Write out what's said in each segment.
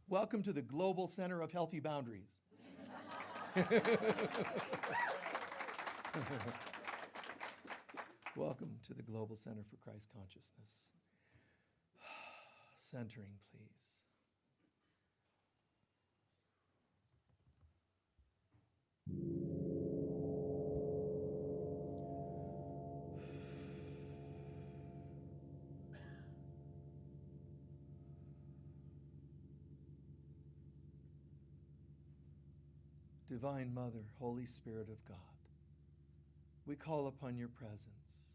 Welcome to the Global Center of Healthy Boundaries. Welcome to the Global Center for Christ Consciousness. Centering, please. Divine Mother, Holy Spirit of God, we call upon your presence.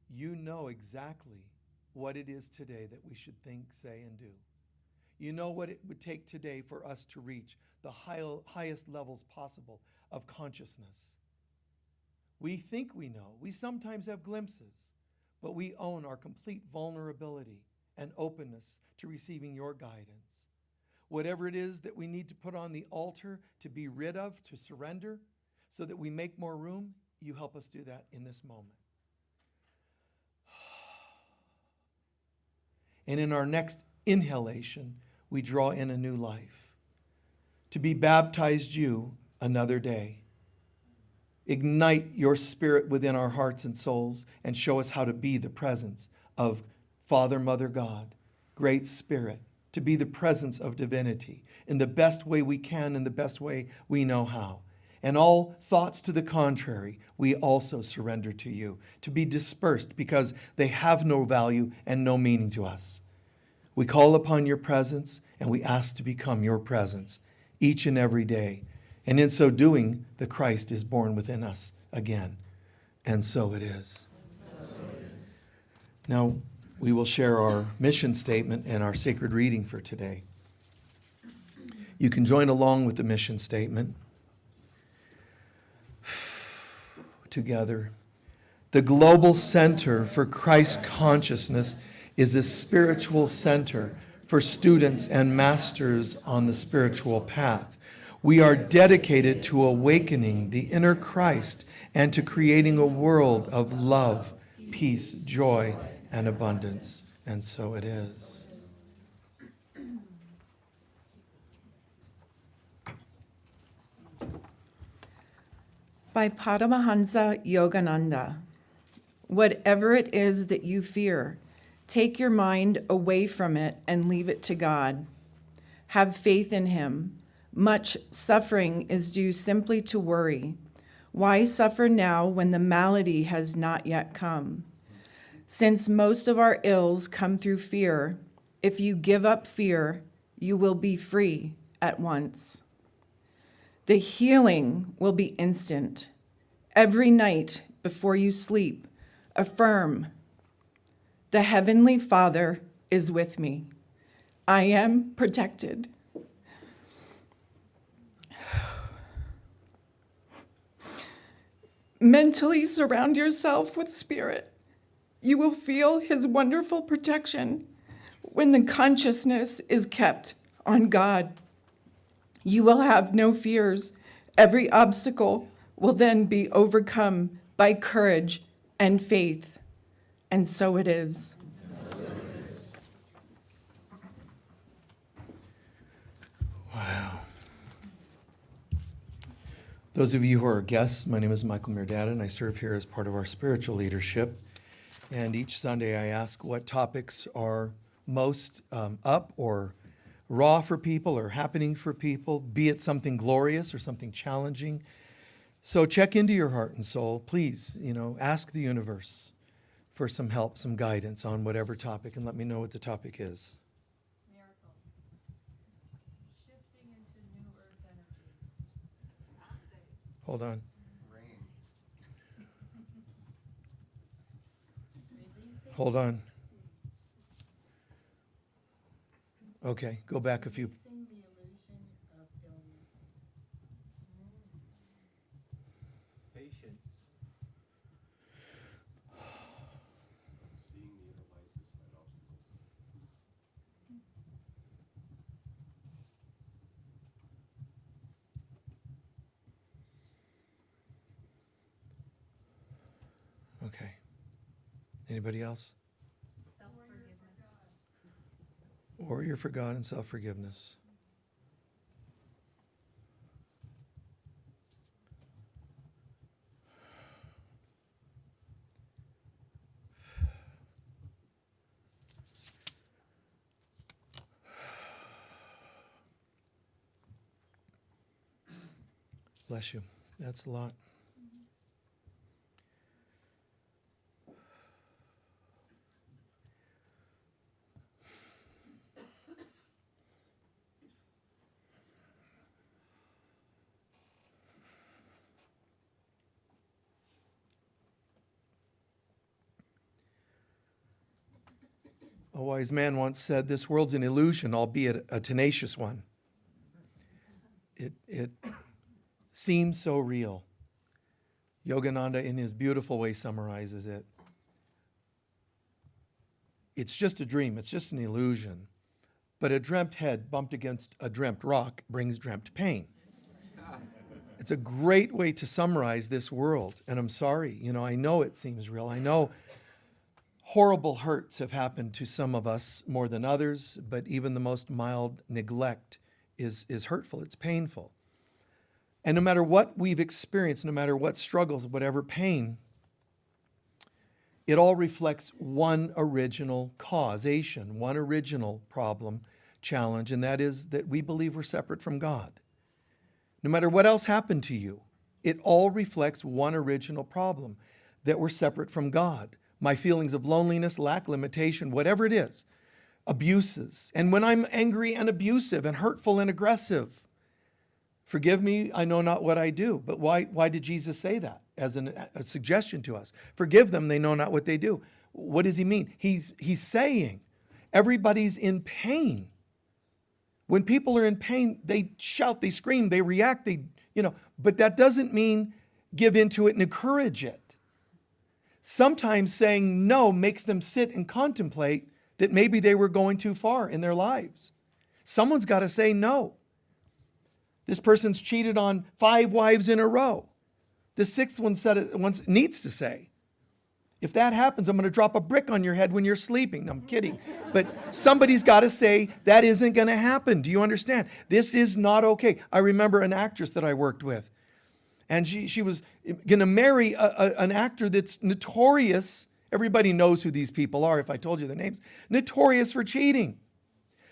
You know exactly what it is today that we should think, say, and do. You know what it would take today for us to reach the highest levels possible of consciousness. We think we know. We sometimes have glimpses, but we own our complete vulnerability and openness to receiving your guidance. Whatever it is that we need to put on the altar to be rid of, to surrender, so that we make more room, you help us do that in this moment. And in our next inhalation, we draw in a new life. To be baptized you another day. Ignite your spirit within our hearts and souls and show us how to be the presence of Father, Mother, God, Great Spirit, to be the presence of divinity in the best way we can, in the best way we know how. And all thoughts to the contrary, we also surrender to you, to be dispersed because they have no value and no meaning to us. We call upon your presence and we ask to become your presence each and every day. And in so doing, the Christ is born within us again. And so it is. Now, we will share our mission statement and our sacred reading for today. You can join along with the mission statement together. The Global Center for Christ Consciousness is a spiritual center for students and masters on the spiritual path. We are dedicated to awakening the inner Christ and to creating a world of love, peace, joy, and abundance. And so it is. By Paramahansa Yogananda. Whatever it is that you fear, take your mind away from it and leave it to God. Have faith in him. Much suffering is due simply to worry. Why suffer now when the malady has not yet come? Since most of our ills come through fear, if you give up fear, you will be free at once. The healing will be instant. Every night before you sleep, affirm, the Heavenly Father is with me. I am protected. Mentally surround yourself with spirit. You will feel his wonderful protection when the consciousness is kept on God. You will have no fears. Every obstacle will then be overcome by courage and faith. And so it is. Wow. Those of you who are guests, my name is Michael Mirdad, and I serve here as part of our spiritual leadership. And each Sunday I ask what topics are most up or raw for people or happening for people, be it something glorious or something challenging. So check into your heart and soul. Please, ask the universe for some help, some guidance on whatever topic, and let me know what the topic is. Miracles. Shifting into new earth energy. Hold on. Hold on. Okay, go back a few. Releasing the illusion of illness. Patience. Seeing the inner light despite obstacles. Okay. Anybody else? Self-forgiveness. Warrior for God and self-forgiveness. Bless you. That's a lot. A wise man once said, "This world's an illusion, albeit a tenacious one." It seems so real. Yogananda, in his beautiful way, summarizes it. It's just a dream. It's just an illusion. But a dreamt head bumped against a dreamt rock brings dreamt pain. It's a great way to summarize this world. And I'm sorry, I know it seems real. I know horrible hurts have happened to some of us more than others, but even the most mild neglect is hurtful. It's painful. And no matter what we've experienced, no matter what struggles, whatever pain, it all reflects one original causation, one original problem, challenge, and that is that we believe we're separate from God. No matter what else happened to you, it all reflects one original problem, that we're separate from God. My feelings of loneliness, lack, limitation, whatever it is, abuses. And when I'm angry and abusive and hurtful and aggressive, forgive me, I know not what I do. But why did Jesus say that as a suggestion to us? Forgive them, they know not what they do. What does he mean? He's saying everybody's in pain. When people are in pain, they shout, they scream, they react, but that doesn't mean give into it and encourage it. Sometimes saying no makes them sit and contemplate that maybe they were going too far in their lives. Someone's got to say no. This person's cheated on 5 wives in a row. The 6th one said it once, needs to say, if that happens, I'm going to drop a brick on your head when you're sleeping. I'm kidding. But somebody's got to say that isn't going to happen. Do you understand? This is not okay. I remember an actress that I worked with, and she was going to marry an actor that's notorious. Everybody knows who these people are if I told you their names. Notorious for cheating.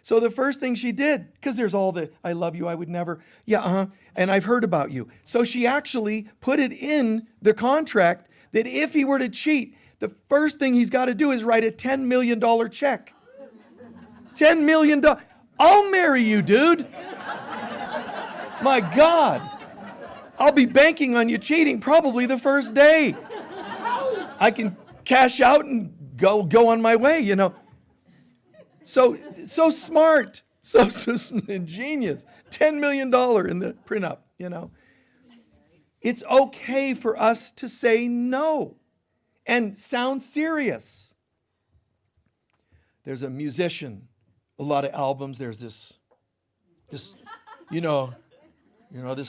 So the first thing she did, because there's all the, I love you, I would never, and I've heard about you. So she actually put it in the contract that if he were to cheat, the first thing he's got to do is write a $10 million check. $10 million. I'll marry you, dude. My God. I'll be banking on you cheating probably the first day. I can cash out and go on my way, So smart, so ingenious. $10 million in the prenup, It's okay for us to say no and sound serious. There's a musician, a lot of albums. There's this this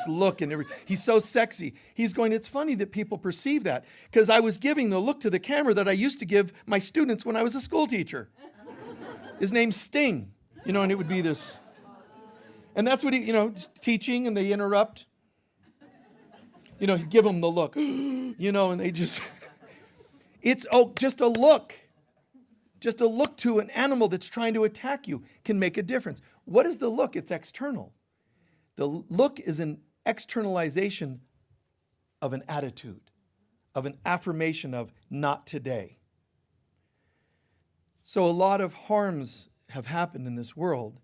look and everything. He's so sexy. He's going, it's funny that people perceive that, because I was giving the look to the camera that I used to give my students when I was a school teacher. His name's Sting, and it would be this. And that's what he, teaching, and they interrupt. He'd give them the look, and they just, it's just a look. Just a look to an animal that's trying to attack you can make a difference. What is the look? It's external. The look is an externalization of an attitude, of an affirmation of not today. So a lot of harms have happened in this world.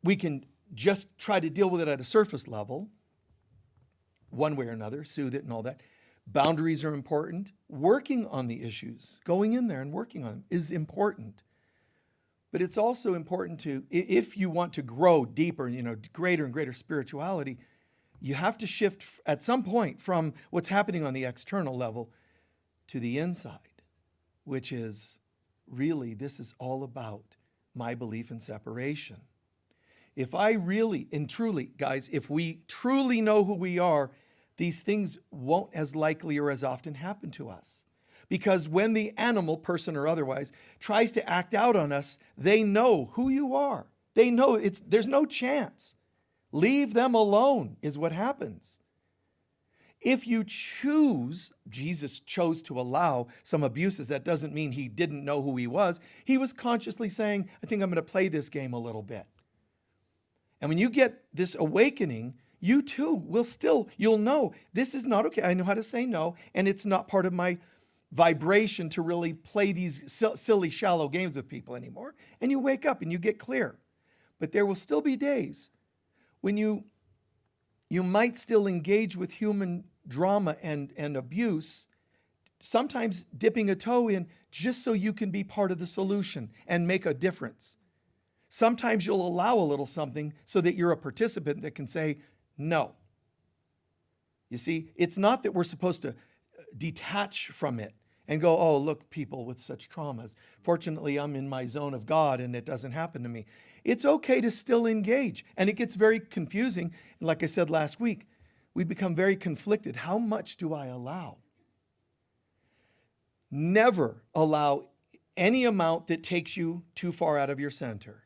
We can just try to deal with it at a surface level, one way or another, soothe it and all that. Boundaries are important. Working on the issues, going in there and working on them is important. But it's also important to, if you want to grow deeper, greater and greater spirituality, you have to shift at some point from what's happening on the external level to the inside, which is really, this is all about my belief in separation. If I really and truly, guys, if we truly know who we are, these things won't as likely or as often happen to us. Because when the animal, person or otherwise, tries to act out on us, they know who you are. They know there's no chance. Leave them alone is what happens. If you choose, Jesus chose to allow some abuses. That doesn't mean he didn't know who he was. He was consciously saying, I think I'm going to play this game a little bit. And when you get this awakening, you too you'll know this is not okay. I know how to say no, and it's not part of my vibration to really play these silly, shallow games with people anymore. And you wake up and you get clear. But there will still be days when you might still engage with human drama and abuse, sometimes dipping a toe in just so you can be part of the solution and make a difference. Sometimes you'll allow a little something so that you're a participant that can say no. You see, it's not that we're supposed to detach from it and go, oh, look, people with such traumas. Fortunately, I'm in my zone of God and it doesn't happen to me. It's okay to still engage. And it gets very confusing. And like I said last week, we become very conflicted. How much do I allow? Never allow any amount that takes you too far out of your center.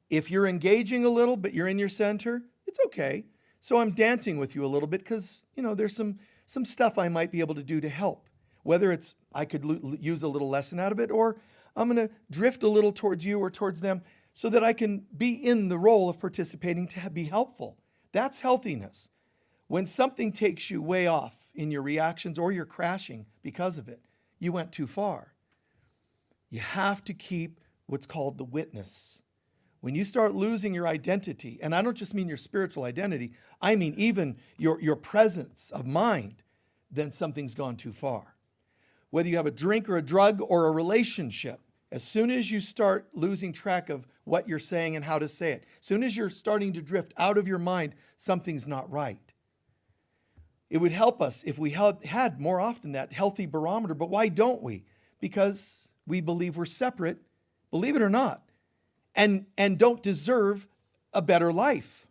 If you're engaging a little, but you're in your center, it's okay. So I'm dancing with you a little bit because, there's some stuff I might be able to do to help. Whether it's I could use a little lesson out of it, or I'm going to drift a little towards you or towards them so that I can be in the role of participating to be helpful. That's healthiness. When something takes you way off in your reactions or you're crashing because of it, you went too far. You have to keep what's called the witness. When you start losing your identity, and I don't just mean your spiritual identity, I mean even your presence of mind, then something's gone too far. Whether you have a drink or a drug or a relationship, as soon as you start losing track of what you're saying and how to say it, as soon as you're starting to drift out of your mind, something's not right. It would help us if we had more often that healthy barometer, but why don't we? Because we believe we're separate, believe it or not, and don't deserve a better life.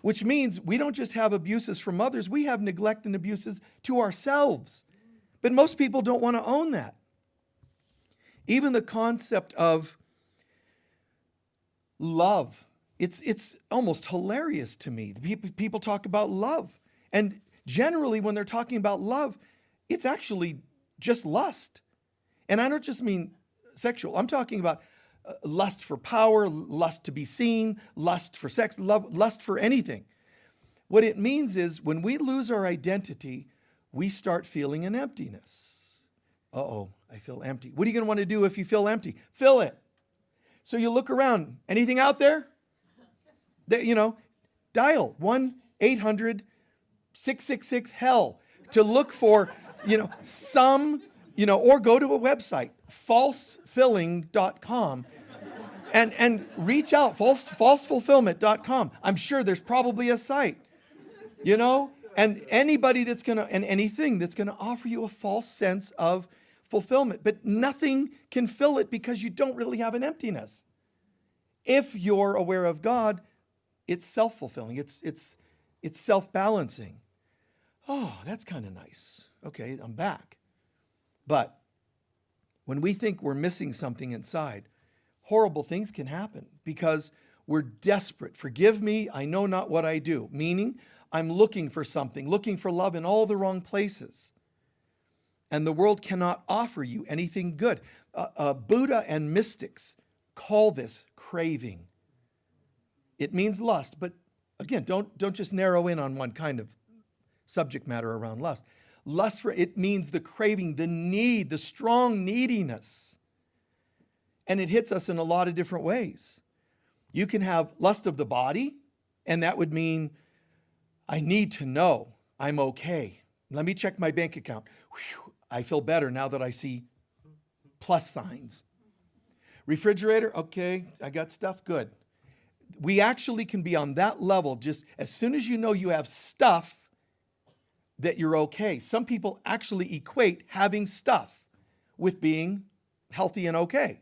Which means we don't just have abuses from others, we have neglect and abuses to ourselves. But most people don't want to own that. Even the concept of love, it's almost hilarious to me. People talk about love. And generally when they're talking about love, it's actually just lust. And I don't just mean sexual. I'm talking about lust for power, lust to be seen, lust for sex, lust for anything. What it means is when we lose our identity, we start feeling an emptiness. Uh-oh, I feel empty. What are you going to want to do if you feel empty? Fill it. So you look around. Anything out there? Dial 1-800-666-HELL to look for, some, or go to a website, falsefilling.com, and reach out, falsefulfillment.com. I'm sure there's probably a site, and anybody and anything that's going to offer you a false sense of fulfillment, but nothing can fill it because you don't really have an emptiness. If you're aware of God, it's self-fulfilling. It's self-balancing. Oh, that's kind of nice. Okay, I'm back. But when we think we're missing something inside, horrible things can happen because we're desperate. Forgive me, I know not what I do. Meaning, I'm looking for something, looking for love in all the wrong places. And the world cannot offer you anything good. Buddha and mystics call this craving. It means lust, but again, don't just narrow in on one kind of subject matter around lust. Lust it means the craving, the need, the strong neediness. And it hits us in a lot of different ways. You can have lust of the body, and that would mean I need to know I'm okay. Let me check my bank account. Whew, I feel better now that I see plus signs. Refrigerator, okay, I got stuff, good. We actually can be on that level just as soon as you know you have stuff that you're okay. Some people actually equate having stuff with being healthy and okay,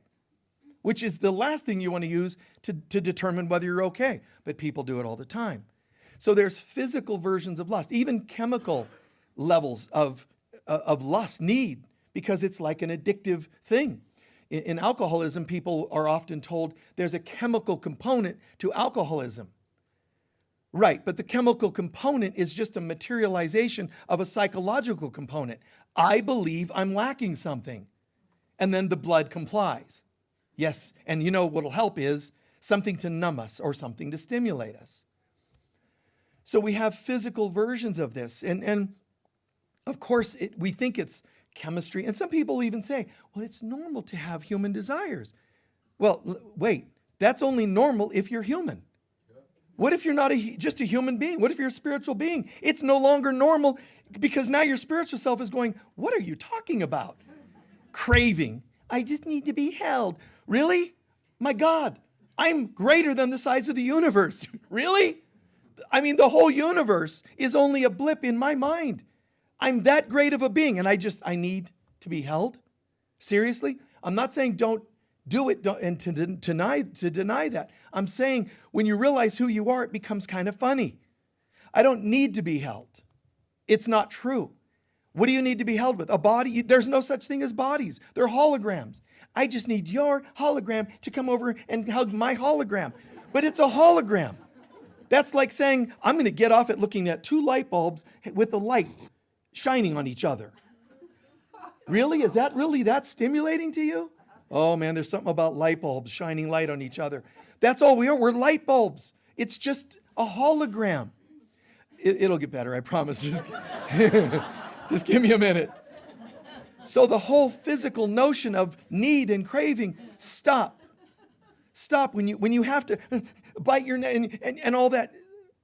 which is the last thing you want to use to determine whether you're okay. But people do it all the time. So there's physical versions of lust, even chemical levels of lust, need. because it's like an addictive thing. In alcoholism, people are often told there's a chemical component to alcoholism. Right, but the chemical component is just a materialization of a psychological component. I believe I'm lacking something, and then the blood complies. Yes, and you know what'll help is something to numb us or something to stimulate us. So we have physical versions of this, and of course we think it's chemistry, and some people even say, well, it's normal to have human desires. Well, wait, that's only normal if you're human. What if you're not just a human being? What if you're a spiritual being? It's no longer normal because now your spiritual self is going, what are you talking about? Craving. I just need to be held. Really? My God, I'm greater than the size of the universe. Really? I mean, the whole universe is only a blip in my mind. I'm that great of a being, and I need to be held? Seriously? I'm not saying don't do it and to deny that. I'm saying when you realize who you are, it becomes kind of funny. I don't need to be held. It's not true. What do you need to be held with? A body? There's no such thing as bodies. They're holograms. I just need your hologram to come over and hug my hologram. But it's a hologram. That's like saying, I'm going to get off at looking at two light bulbs with the light shining on each other. Really? Is that really that stimulating to you? Oh man, there's something about light bulbs shining light on each other. That's all we are. We're light bulbs. It's just a hologram. It'll get better, I promise. Just give me a minute. So the whole physical notion of need and craving, stop. Stop when you have to bite your neck and all that.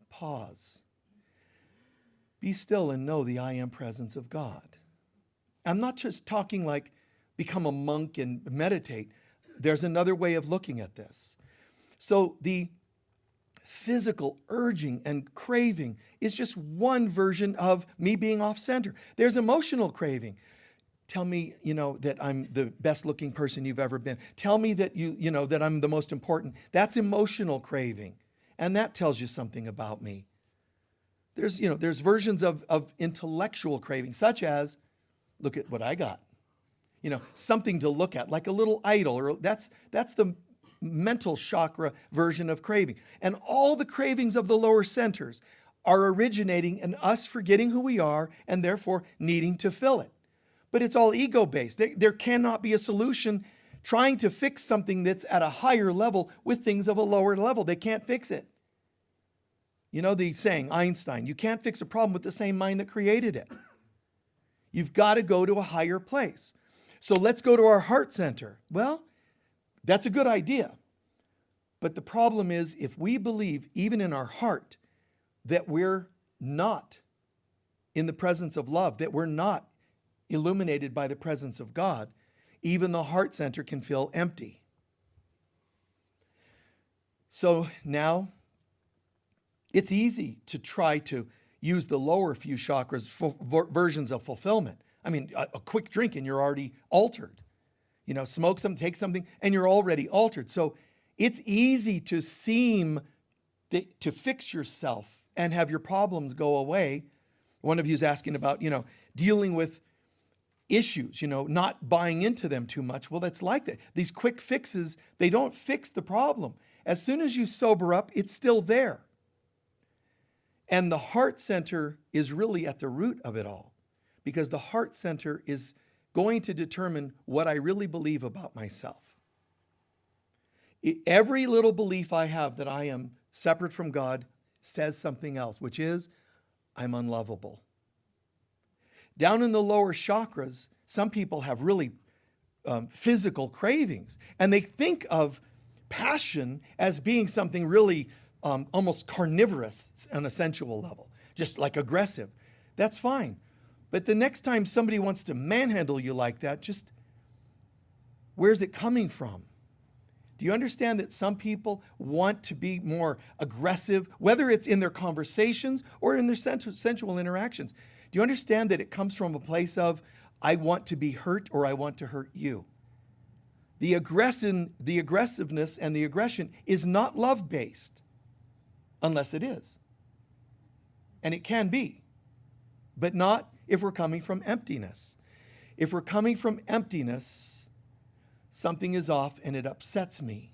Pause. Be still and know the I am presence of God. I'm not just talking like become a monk and meditate. There's another way of looking at this. So the physical urging and craving is just one version of me being off center. There's emotional craving. Tell me, that I'm the best looking person you've ever been. Tell me that that I'm the most important. That's emotional craving. And that tells you something about me. There's versions of intellectual craving, such as, look at what I got. Something to look at, like a little idol, or that's the mental chakra version of craving. And all the cravings of the lower centers are originating in us forgetting who we are and therefore needing to fill it. But it's all ego-based. There cannot be a solution trying to fix something that's at a higher level with things of a lower level. They can't fix it. The saying, Einstein, you can't fix a problem with the same mind that created it. You've got to go to a higher place. So let's go to our heart center. Well, that's a good idea. But the problem is, if we believe, even in our heart, that we're not in the presence of love, that we're not illuminated by the presence of God, even the heart center can feel empty. So now, it's easy to try to use the lower few chakras for versions of fulfillment. I mean, a quick drink and you're already altered. Smoke something, take something, and you're already altered. So it's easy to seem to fix yourself and have your problems go away. One of you is asking about, dealing with issues, not buying into them too much. Well, that's like that. These quick fixes, they don't fix the problem. As soon as you sober up, it's still there. And the heart center is really at the root of it all, because the heart center is going to determine what I really believe about myself. Every little belief I have that I am separate from God says something else, which is I'm unlovable. Down in the lower chakras, some people have really physical cravings, and they think of passion as being something really almost carnivorous on a sensual level, just like aggressive. That's fine. But the next time somebody wants to manhandle you like that, just where's it coming from? Do you understand that some people want to be more aggressive, whether it's in their conversations or in their sensual interactions? Do you understand that it comes from a place of, I want to be hurt or I want to hurt you? The aggressiveness and the aggression is not love-based, unless it is. And it can be, but not if we're coming from emptiness. If we're coming from emptiness, something is off and it upsets me.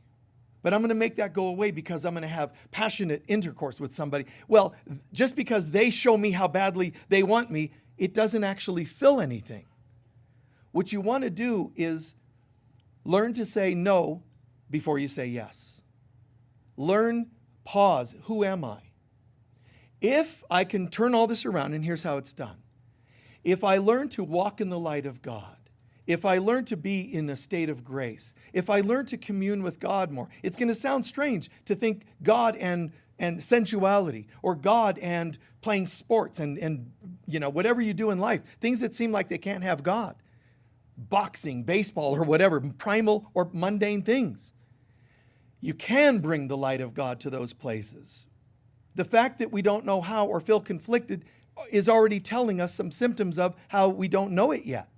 But I'm going to make that go away because I'm going to have passionate intercourse with somebody. Well, just because they show me how badly they want me, it doesn't actually fill anything. What you want to do is learn to say no before you say yes. Learn, pause, who am I? If I can turn all this around, and here's how it's done. If I learn to walk in the light of God, if I learn to be in a state of grace, if I learn to commune with God more, it's going to sound strange to think God and sensuality, or God and playing sports and whatever you do in life, things that seem like they can't have God. Boxing, baseball, or whatever, primal or mundane things. You can bring the light of God to those places. The fact that we don't know how or feel conflicted is already telling us some symptoms of how we don't know it yet.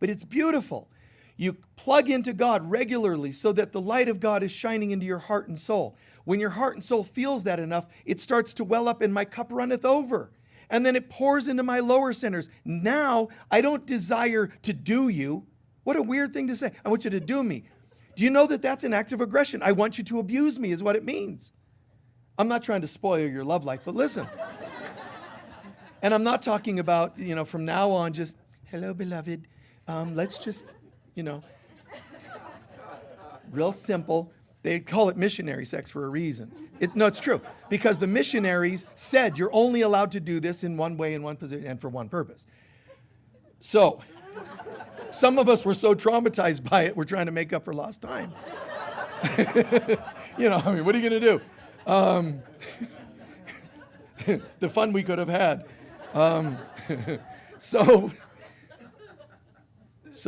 But it's beautiful. You plug into God regularly so that the light of God is shining into your heart and soul. When your heart and soul feels that enough, it starts to well up and my cup runneth over. And then it pours into my lower centers. Now, I don't desire to do you. What a weird thing to say. I want you to do me. Do you know that that's an act of aggression? I want you to abuse me is what it means. I'm not trying to spoil your love life, but listen. And I'm not talking about, from now on, just, hello, beloved. Let's just, real simple. They call it missionary sex for a reason. No, it's true. Because the missionaries said you're only allowed to do this in one way, in one position, and for one purpose. So, some of us were so traumatized by it, we're trying to make up for lost time. What are you going to do? The fun we could have had. So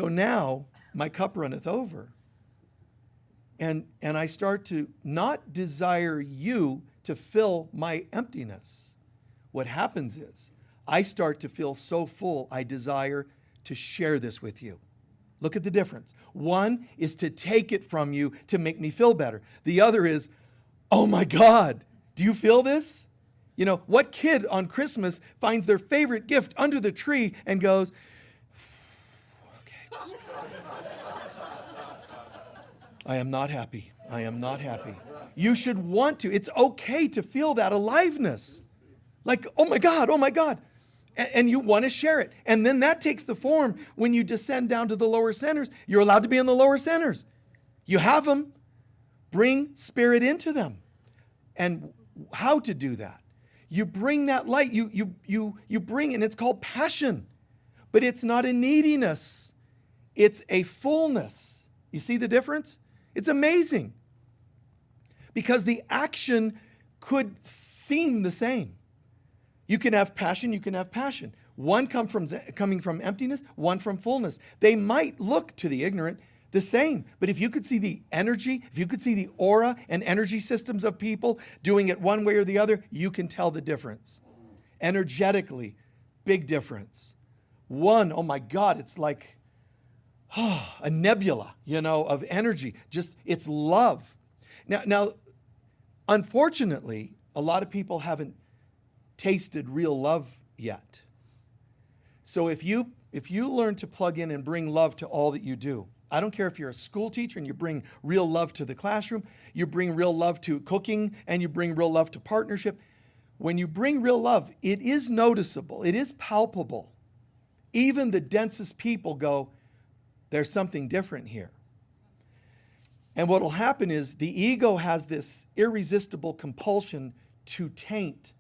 now my cup runneth over. And I start to not desire you to fill my emptiness. What happens is I start to feel so full, I desire to share this with you. Look at the difference. One is to take it from you to make me feel better. The other is, oh my God, do you feel this? What kid on Christmas finds their favorite gift under the tree and goes, okay, I am not happy. I am not happy. You should want to. It's okay to feel that aliveness. Like, oh my God, oh my God. And you want to share it. And then that takes the form when you descend down to the lower centers. You're allowed to be in the lower centers. You have them. Bring spirit into them. And how to do that? You bring that light. You bring, and it's called passion. But it's not a neediness. It's a fullness. You see the difference? It's amazing. Because the action could seem the same. You can have passion, you can have passion. One coming from emptiness, one from fullness. They might look to the ignorant the same, but if you could see the energy, if you could see the aura and energy systems of people doing it one way or the other, you can tell the difference. Energetically, big difference. One, oh my God, it's like a nebula, of energy. Just, it's love. Now, unfortunately, a lot of people haven't tasted real love yet. So if you learn to plug in and bring love to all that you do, I don't care if you're a school teacher and you bring real love to the classroom, you bring real love to cooking, and you bring real love to partnership. When you bring real love, it is noticeable, it is palpable. Even the densest people go, there's something different here. And what will happen is the ego has this irresistible compulsion to taint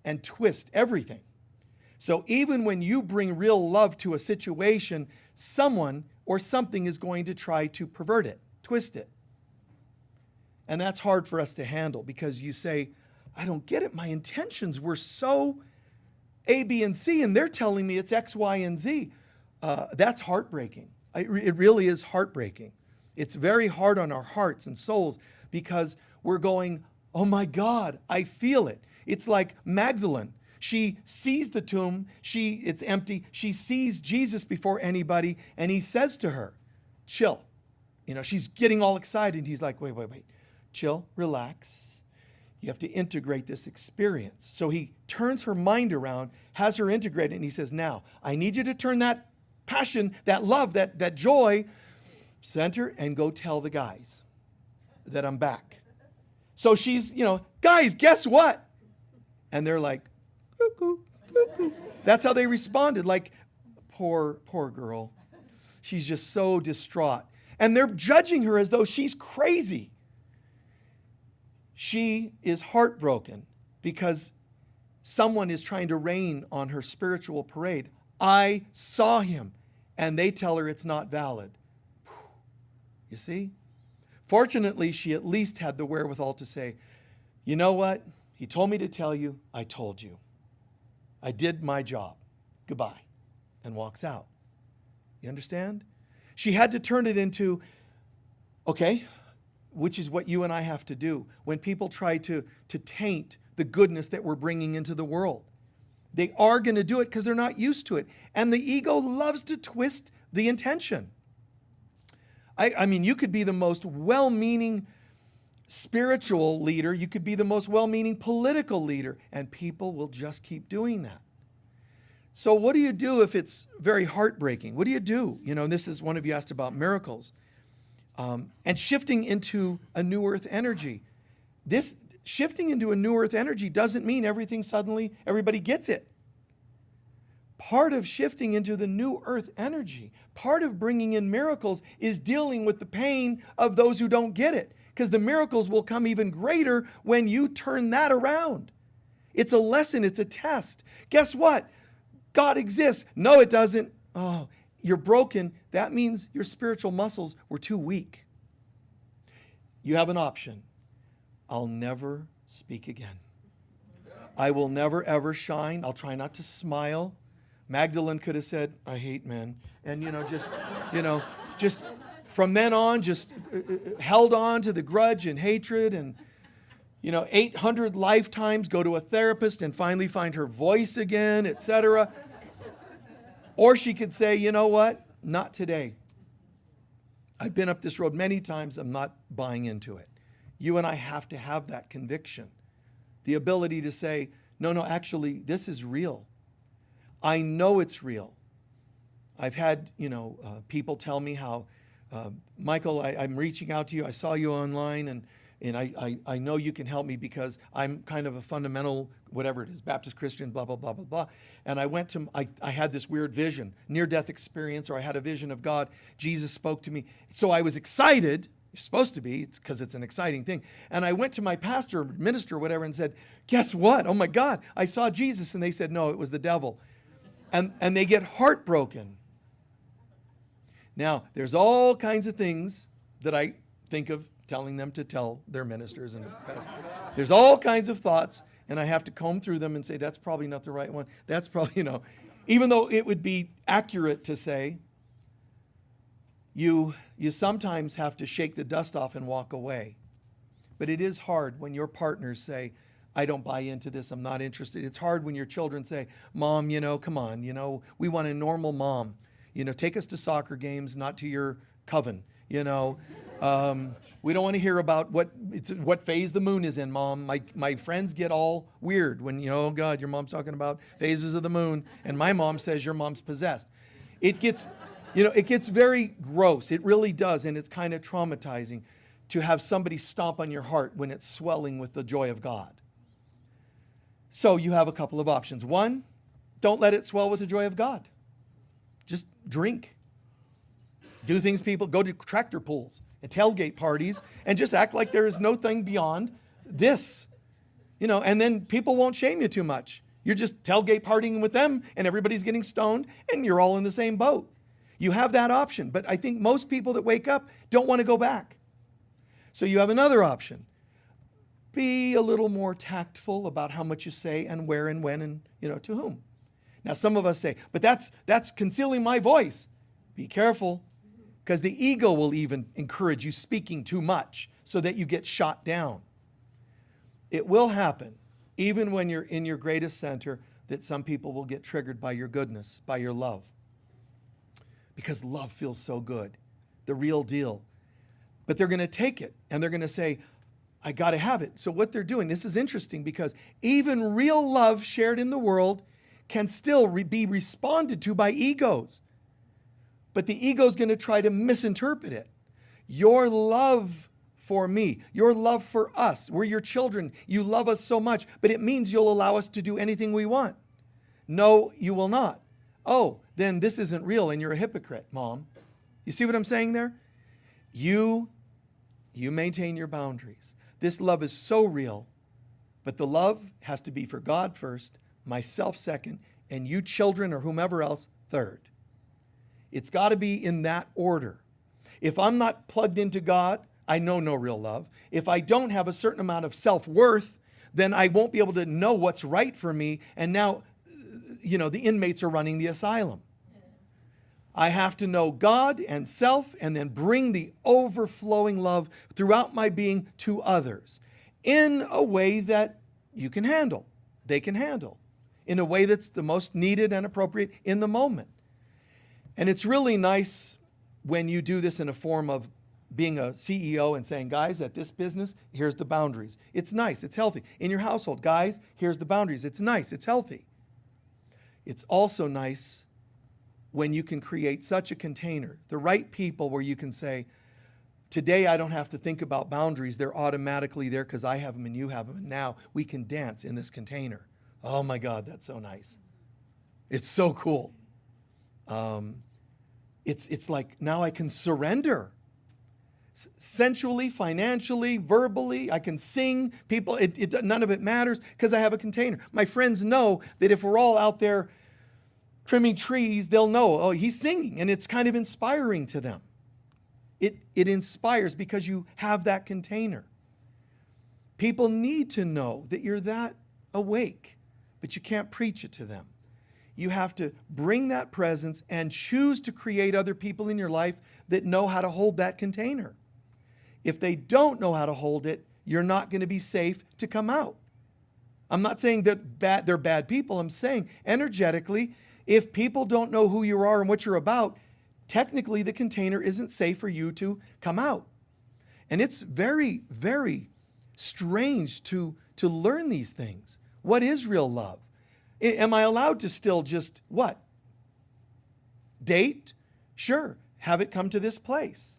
and twist everything. So even when you bring real love to a situation, someone or something is going to try to pervert it, twist it. And that's hard for us to handle because you say, I don't get it. My intentions were so A, B, and C, and they're telling me it's X, Y, and Z. That's heartbreaking. It really is heartbreaking. It's very hard on our hearts and souls because we're going, oh my God, I feel it. It's like Magdalene. She sees the tomb, it's empty. She sees Jesus before anybody, and he says to her, chill. She's getting all excited. He's like, wait. Chill, relax. You have to integrate this experience. So he turns her mind around, has her integrate it, and he says, now, I need you to turn that passion, that love, that joy center, and go tell the guys that I'm back. So she's, guys, guess what? And they're like, cuckoo, cuckoo. That's how they responded. Like, poor girl. She's just so distraught. And they're judging her as though she's crazy. She is heartbroken because someone is trying to rain on her spiritual parade. I saw him. And they tell her it's not valid. You see? Fortunately, she at least had the wherewithal to say, you know what? He told me to tell you. I told you. I did my job. Goodbye. And walks out. You understand? She had to turn it into, okay, which is what you and I have to do when people try to taint the goodness that we're bringing into the world. They are going to do it because they're not used to it. And the ego loves to twist the intention. I mean, you could be the most well-meaning spiritual leader. You could be the most well-meaning political leader. And people will just keep doing that. So what do you do if it's very heartbreaking? What do you do? And this is one of you asked about miracles. And shifting into a new earth energy. This shifting into a new earth energy doesn't mean everybody gets it. Part of shifting into the new earth energy, part of bringing in miracles is dealing with the pain of those who don't get it. Because the miracles will come even greater when you turn that around. It's a lesson, it's a test. Guess what? God exists. No, it doesn't. Oh, you're broken. That means your spiritual muscles were too weak. You have an option. I'll never speak again. I will never, ever shine. I'll try not to smile. Magdalene could have said, I hate men. And, just from then on, just held on to the grudge and hatred and, 800 lifetimes, go to a therapist and finally find her voice again, etc. Or she could say, you know what? Not today. I've been up this road many times. I'm not buying into it. You and I have to have that conviction. The ability to say, no, actually, this is real. I know it's real. I've had, people tell me how, Michael, I'm reaching out to you. I saw you online and I know you can help me because I'm kind of a fundamental, whatever it is, Baptist Christian, blah, blah, blah, blah, blah. And I had this weird vision, near-death experience, or I had a vision of God. Jesus spoke to me. So I was excited. You're supposed to be. It's because it's an exciting thing. And I went to my pastor, minister, whatever, and said, guess what? Oh, my God, I saw Jesus. And they said, no, it was the devil. And they get heartbroken. Now, there's all kinds of things that I think of telling them to tell their ministers and pastors. There's all kinds of thoughts, and I have to comb through them and say, that's probably not the right one. That's probably, even though it would be accurate to say, you sometimes have to shake the dust off and walk away. But it is hard when your partners say, I don't buy into this, I'm not interested. It's hard when your children say, Mom, come on, we want a normal mom. Take us to soccer games, not to your coven, We don't want to hear about what phase the moon is in, Mom. My friends get all weird when, oh God, your mom's talking about phases of the moon, and my mom says your mom's possessed. It gets very gross. It really does, and it's kind of traumatizing to have somebody stomp on your heart when it's swelling with the joy of God. So you have a couple of options. One, don't let it swell with the joy of God. Just drink. Do things people go to tractor pulls and tailgate parties and just act like there is no thing beyond this. And then people won't shame you too much. You're just tailgate partying with them and everybody's getting stoned and you're all in the same boat. You have that option. But I think most people that wake up don't want to go back. So you have another option. Be a little more tactful about how much you say and where and when and, to whom. Now, some of us say, but that's concealing my voice. Be careful, because the ego will even encourage you speaking too much so that you get shot down. It will happen, even when you're in your greatest center, that some people will get triggered by your goodness, by your love. Because love feels so good, the real deal. But they're going to take it, and they're going to say, I got to have it. So what they're doing, this is interesting, because even real love shared in the world can still be responded to by egos. But the ego is going to try to misinterpret it. Your love for me, your love for us, we're your children, you love us so much, but it means you'll allow us to do anything we want. No, you will not. Oh, then this isn't real and you're a hypocrite, Mom. You see what I'm saying there? You maintain your boundaries. This love is so real, but the love has to be for God first, myself second, and you children or whomever else third. It's got to be in that order. If I'm not plugged into God, I know no real love. If I don't have a certain amount of self-worth, then I won't be able to know what's right for me. And now, the inmates are running the asylum. I have to know God and self and then bring the overflowing love throughout my being to others in a way that you can handle, they can handle, in a way that's the most needed and appropriate in the moment. And it's really nice when you do this in a form of being a CEO and saying, guys, at this business, here's the boundaries. It's nice, it's healthy. In your household, guys, here's the boundaries. It's nice, it's healthy. It's also nice when you can create such a container, the right people where you can say, today I don't have to think about boundaries. They're automatically there because I have them and you have them. And now we can dance in this container. Oh my God, that's so nice. It's so cool. It's like now I can surrender. Sensually, financially, verbally, I can sing. People, none of it matters because I have a container. My friends know that if we're all out there trimming trees, they'll know, oh, he's singing, and it's kind of inspiring to them. It inspires because you have that container. People need to know that you're that awake, but you can't preach it to them. You have to bring that presence and choose to create other people in your life that know how to hold that container. If they don't know how to hold it, you're not going to be safe to come out. I'm not saying that they're bad people. I'm saying energetically, if people don't know who you are and what you're about, technically the container isn't safe for you to come out. And it's very, very strange to learn these things. What is real love? Am I allowed to still just what? Date? Sure. Have it come to this place.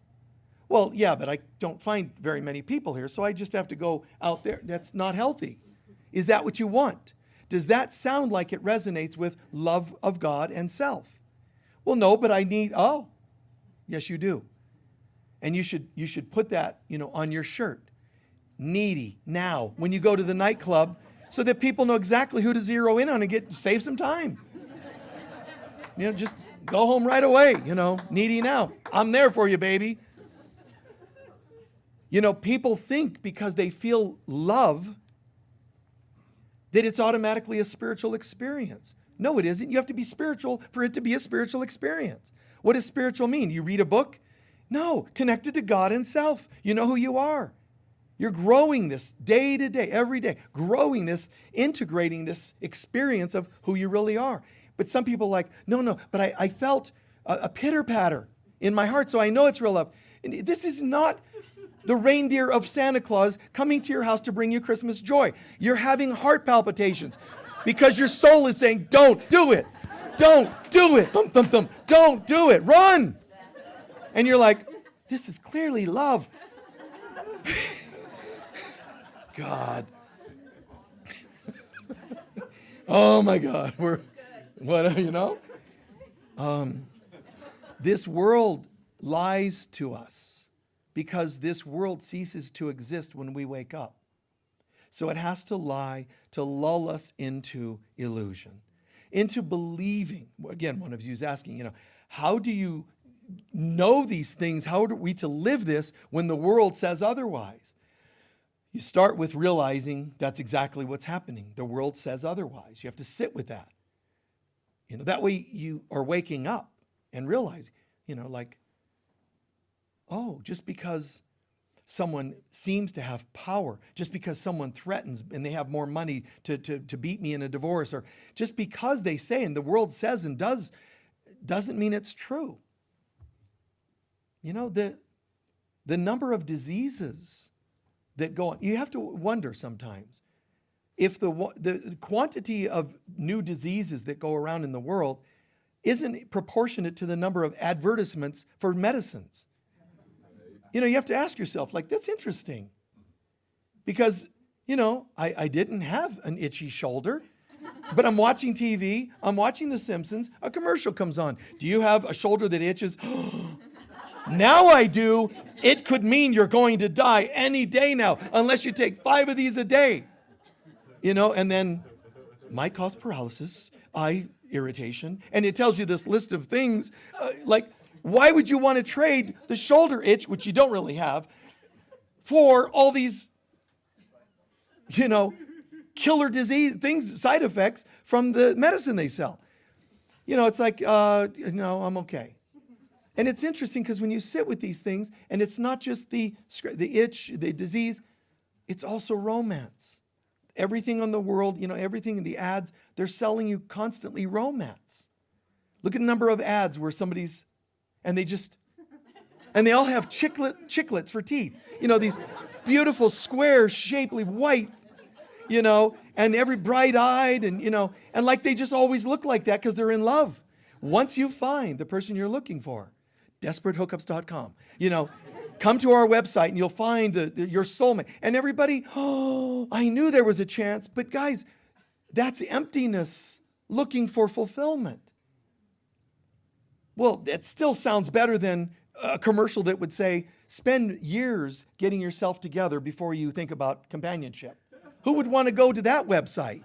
Well, yeah, but I don't find very many people here, so I just have to go out there. That's not healthy. Is that what you want? Does that sound like it resonates with love of God and self? Well, no, but oh, yes, you do. And you should put that, on your shirt. Needy now when you go to the nightclub so that people know exactly who to zero in on and save some time. Just go home right away, needy now. I'm there for you, baby. People think because they feel love that it's automatically a spiritual experience. No, it isn't. You have to be spiritual for it to be a spiritual experience. What does spiritual mean? You read a book? No, connected to God and self. You know who you are. You're growing this day to day, every day, growing this, integrating this experience of who you really are. But some people are like, no, but I felt a pitter patter in my heart, so I know it's real love. And this is not the reindeer of Santa Claus coming to your house to bring you Christmas joy. You're having heart palpitations because your soul is saying, don't do it. Don't do it. Thump, thump, thump. Don't do it. Run. And you're like, this is clearly love. God. Oh my God. This world lies to us because this world ceases to exist when we wake up. So it has to lie to lull us into illusion, into believing. Again, one of you is asking, how do you know these things? How are we to live this when the world says otherwise? You start with realizing that's exactly what's happening. The world says otherwise. You have to sit with that. That way you are waking up and realizing, oh, just because someone seems to have power, just because someone threatens and they have more money to beat me in a divorce, or just because they say and the world says and does, doesn't mean it's true. The number of diseases that go on, you have to wonder sometimes if the quantity of new diseases that go around in the world isn't proportionate to the number of advertisements for medicines. You know, you have to ask yourself, like, that's interesting. Because, you know, I didn't have an itchy shoulder, but I'm watching TV, I'm watching The Simpsons, a commercial comes on. Do you have a shoulder that itches? Now I do. It could mean you're going to die any day now, unless you take 5 of these a day. You know, and then might cause paralysis, eye irritation, and it tells you this list of things. Like, why would you want to trade the shoulder itch, which you don't really have, for all these, you know, killer disease things, side effects from the medicine they sell? You know, it's like, no, I'm okay. And it's interesting because when you sit with these things, and it's not just the itch, the disease, it's also romance. Everything on the world, you know, everything in the ads, they're selling you constantly romance. Look at the number of ads where somebody's, and they all have chiclets for teeth. You know, these beautiful, square, shapely, white, you know, and every bright-eyed, and, you know, and like they just always look like that because they're in love. Once you find the person you're looking for, DesperateHookups.com, you know, come to our website and you'll find your soulmate. And everybody, oh, I knew there was a chance. But guys, that's emptiness looking for fulfillment. Well, it still sounds better than a commercial that would say, spend years getting yourself together before you think about companionship. Who would want to go to that website?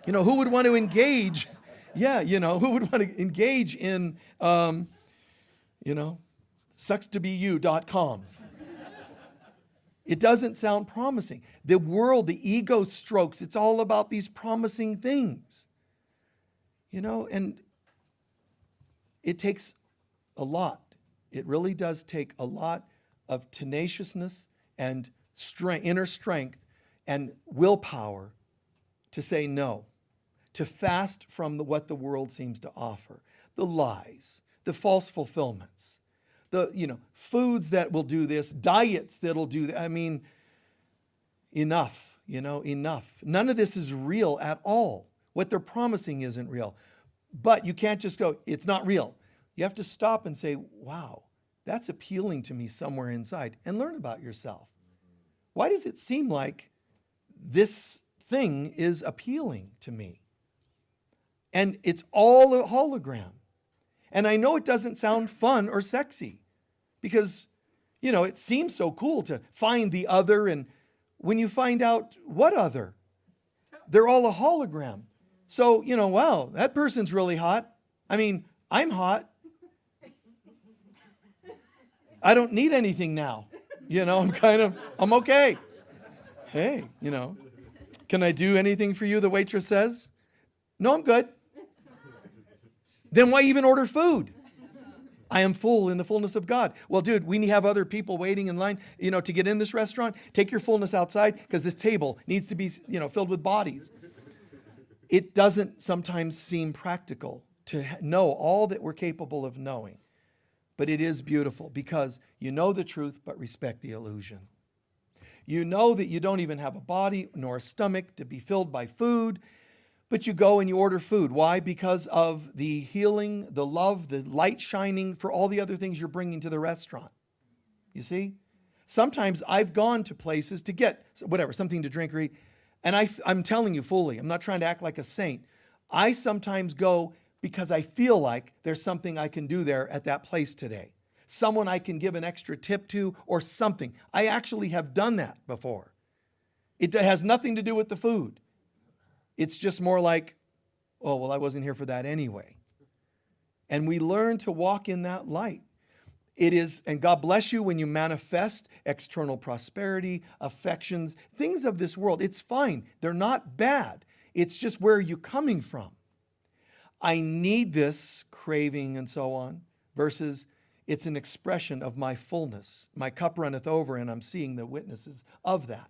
You know, who would want to engage? Yeah, you know, who would want to engage in, you know, suckstobeyou.com. It doesn't sound promising. The world, the ego strokes, it's all about these promising things. You know, and it takes a lot. It really does take a lot of tenaciousness and strength, inner strength and willpower to say no, to fast from what the world seems to offer, the lies, the false fulfillments, the, you know, foods that will do this, diets that'll do that. I mean, enough, you know, enough. None of this is real at all. What they're promising isn't real. But you can't just go, it's not real. You have to stop and say, wow, that's appealing to me somewhere inside, and learn about yourself. Why does it seem like this thing is appealing to me? And it's all a hologram. And I know it doesn't sound fun or sexy because, you know, it seems so cool to find the other. And when you find out what other, they're all a hologram. So, you know, wow, that person's really hot. I mean, I'm hot. I don't need anything now. You know, I'm okay. Hey, you know, can I do anything for you? The waitress says. No, I'm good. Then why even order food? I am full in the fullness of God. Well, dude, we have other people waiting in line, you know, to get in this restaurant. Take your fullness outside because this table needs to be, you know, filled with bodies. It doesn't sometimes seem practical to know all that we're capable of knowing. But it is beautiful because you know the truth, but respect the illusion. You know that you don't even have a body nor a stomach to be filled by food, but you go and you order food. Why? Because of the healing, the love, the light shining for all the other things you're bringing to the restaurant. You see? Sometimes I've gone to places to get whatever, something to drink or eat, and I'm telling you fully, I'm not trying to act like a saint. I sometimes go because I feel like there's something I can do there at that place today. Someone I can give an extra tip to or something. I actually have done that before. It has nothing to do with the food. It's just more like, oh, well, I wasn't here for that anyway. And we learn to walk in that light. It is, and God bless you when you manifest external prosperity, affections, things of this world. It's fine. They're not bad. It's just where are you coming from? I need this craving and so on versus it's an expression of my fullness. My cup runneth over and I'm seeing the witnesses of that.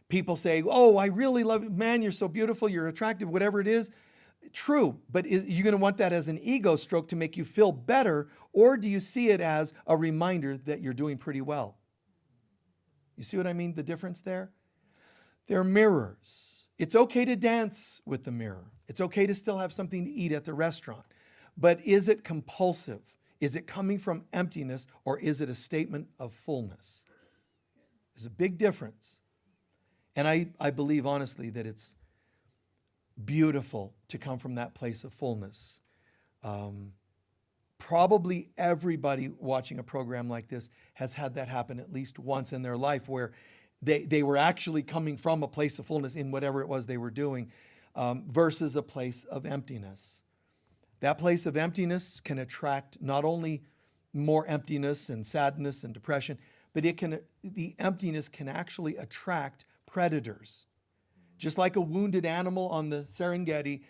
People say, oh, I really love you. Man, you're so beautiful, you're attractive, whatever it is. True, but are you going to want that as an ego stroke to make you feel better, or do you see it as a reminder that you're doing pretty well? You see what I mean, the difference there? They're mirrors. It's okay to dance with the mirror. It's okay to still have something to eat at the restaurant. But is it compulsive? Is it coming from emptiness, or is it a statement of fullness? There's a big difference. And I believe honestly that it's beautiful to come from that place of fullness. Probably everybody watching a program like this has had that happen at least once in their life, where they were actually coming from a place of fullness in whatever it was they were doing, versus a place of emptiness. That place of emptiness can attract not only more emptiness and sadness and depression, but the emptiness can actually attract predators. Just like a wounded animal on the Serengeti,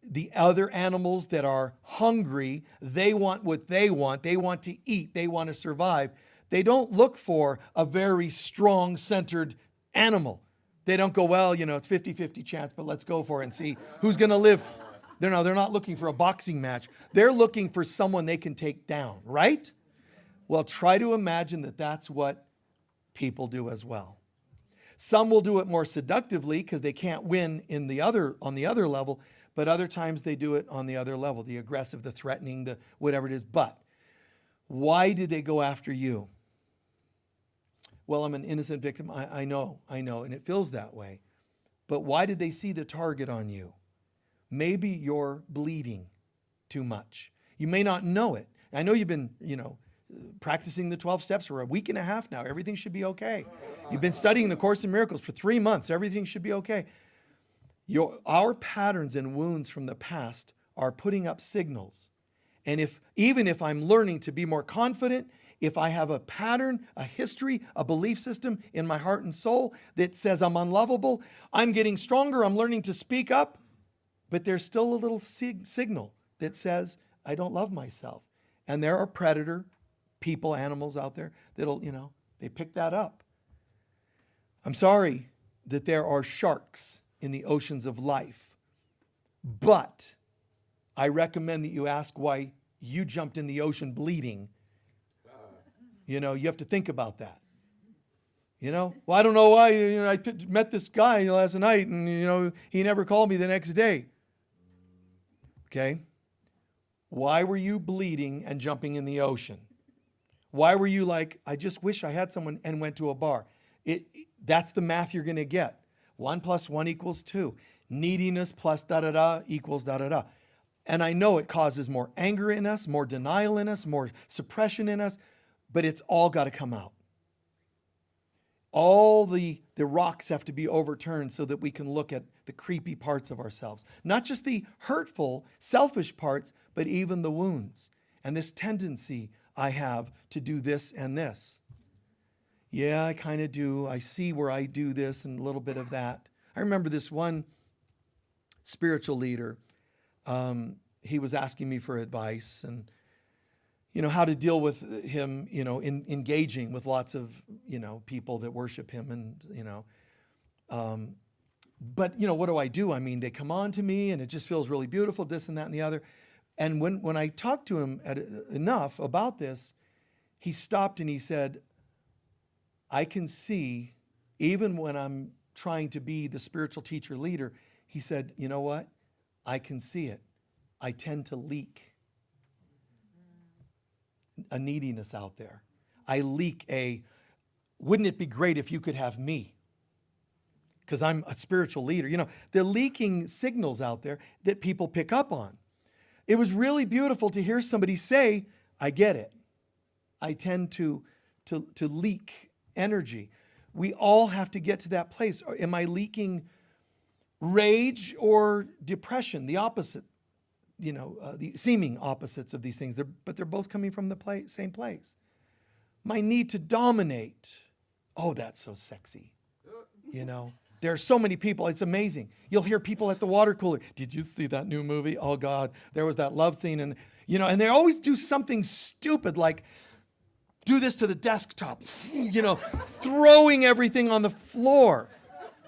the other animals that are hungry, they want what they want. They want to eat. They want to survive. They don't look for a very strong, centered animal. They don't go, well, it's 50-50 chance, but let's go for it and see who's going to live. They're not looking for a boxing match. They're looking for someone they can take down, right? Well, try to imagine that that's what people do as well. Some will do it more seductively because they can't win on the other level, but other times they do it on the other level, the aggressive, the threatening, the whatever it is. But why did they go after you? Well, I'm an innocent victim. I know, and it feels that way. But why did they see the target on you? Maybe you're bleeding too much. You may not know it. I know you've been, practicing the 12 steps for a week and a half now. Everything should be okay. You've been studying the Course in Miracles for 3 months. Everything should be okay. Our patterns and wounds from the past are putting up signals. And even if I'm learning to be more confident, if I have a pattern, a history, a belief system in my heart and soul that says I'm unlovable, I'm getting stronger, I'm learning to speak up, but there's still a little signal that says I don't love myself. And there are predator people, animals out there that'll, they pick that up. I'm sorry that there are sharks in the oceans of life, but I recommend that you ask why you jumped in the ocean bleeding. You have to think about that. Well, I don't know why, I met this guy last night and, he never called me the next day. Okay? Why were you bleeding and jumping in the ocean? Why were you like, I just wish I had someone, and went to a bar? That's the math you're going to get. 1 + 1 = 2. Neediness plus da-da-da equals da-da-da. And I know it causes more anger in us, more denial in us, more suppression in us, but it's all got to come out. All the rocks have to be overturned so that we can look at the creepy parts of ourselves. Not just the hurtful, selfish parts, but even the wounds. And this tendency I have to do this and this. Yeah, I kind of do. I see where I do this and a little bit of that. I remember this one spiritual leader. He was asking me for advice and, how to deal with him, in engaging with lots of, people that worship him and, but, what do I do? I mean, they come on to me and it just feels really beautiful, this and that and the other. And when I talked to him enough about this, he stopped and he said, I can see, even when I'm trying to be the spiritual teacher leader, he said, you know what? I can see it. I tend to leak a neediness out there. I leak wouldn't it be great if you could have me? Because I'm a spiritual leader. They're leaking signals out there that people pick up on. It was really beautiful to hear somebody say, I get it. I tend to leak energy. We all have to get to that place. Am I leaking rage or depression? The opposite, the seeming opposites of these things, but they're both coming from the same place. My need to dominate. Oh, that's so sexy. There are so many people. It's amazing. You'll hear people at the water cooler. Did you see that new movie? Oh God, there was that love scene. And, and they always do something stupid like do this to the desktop, throwing everything on the floor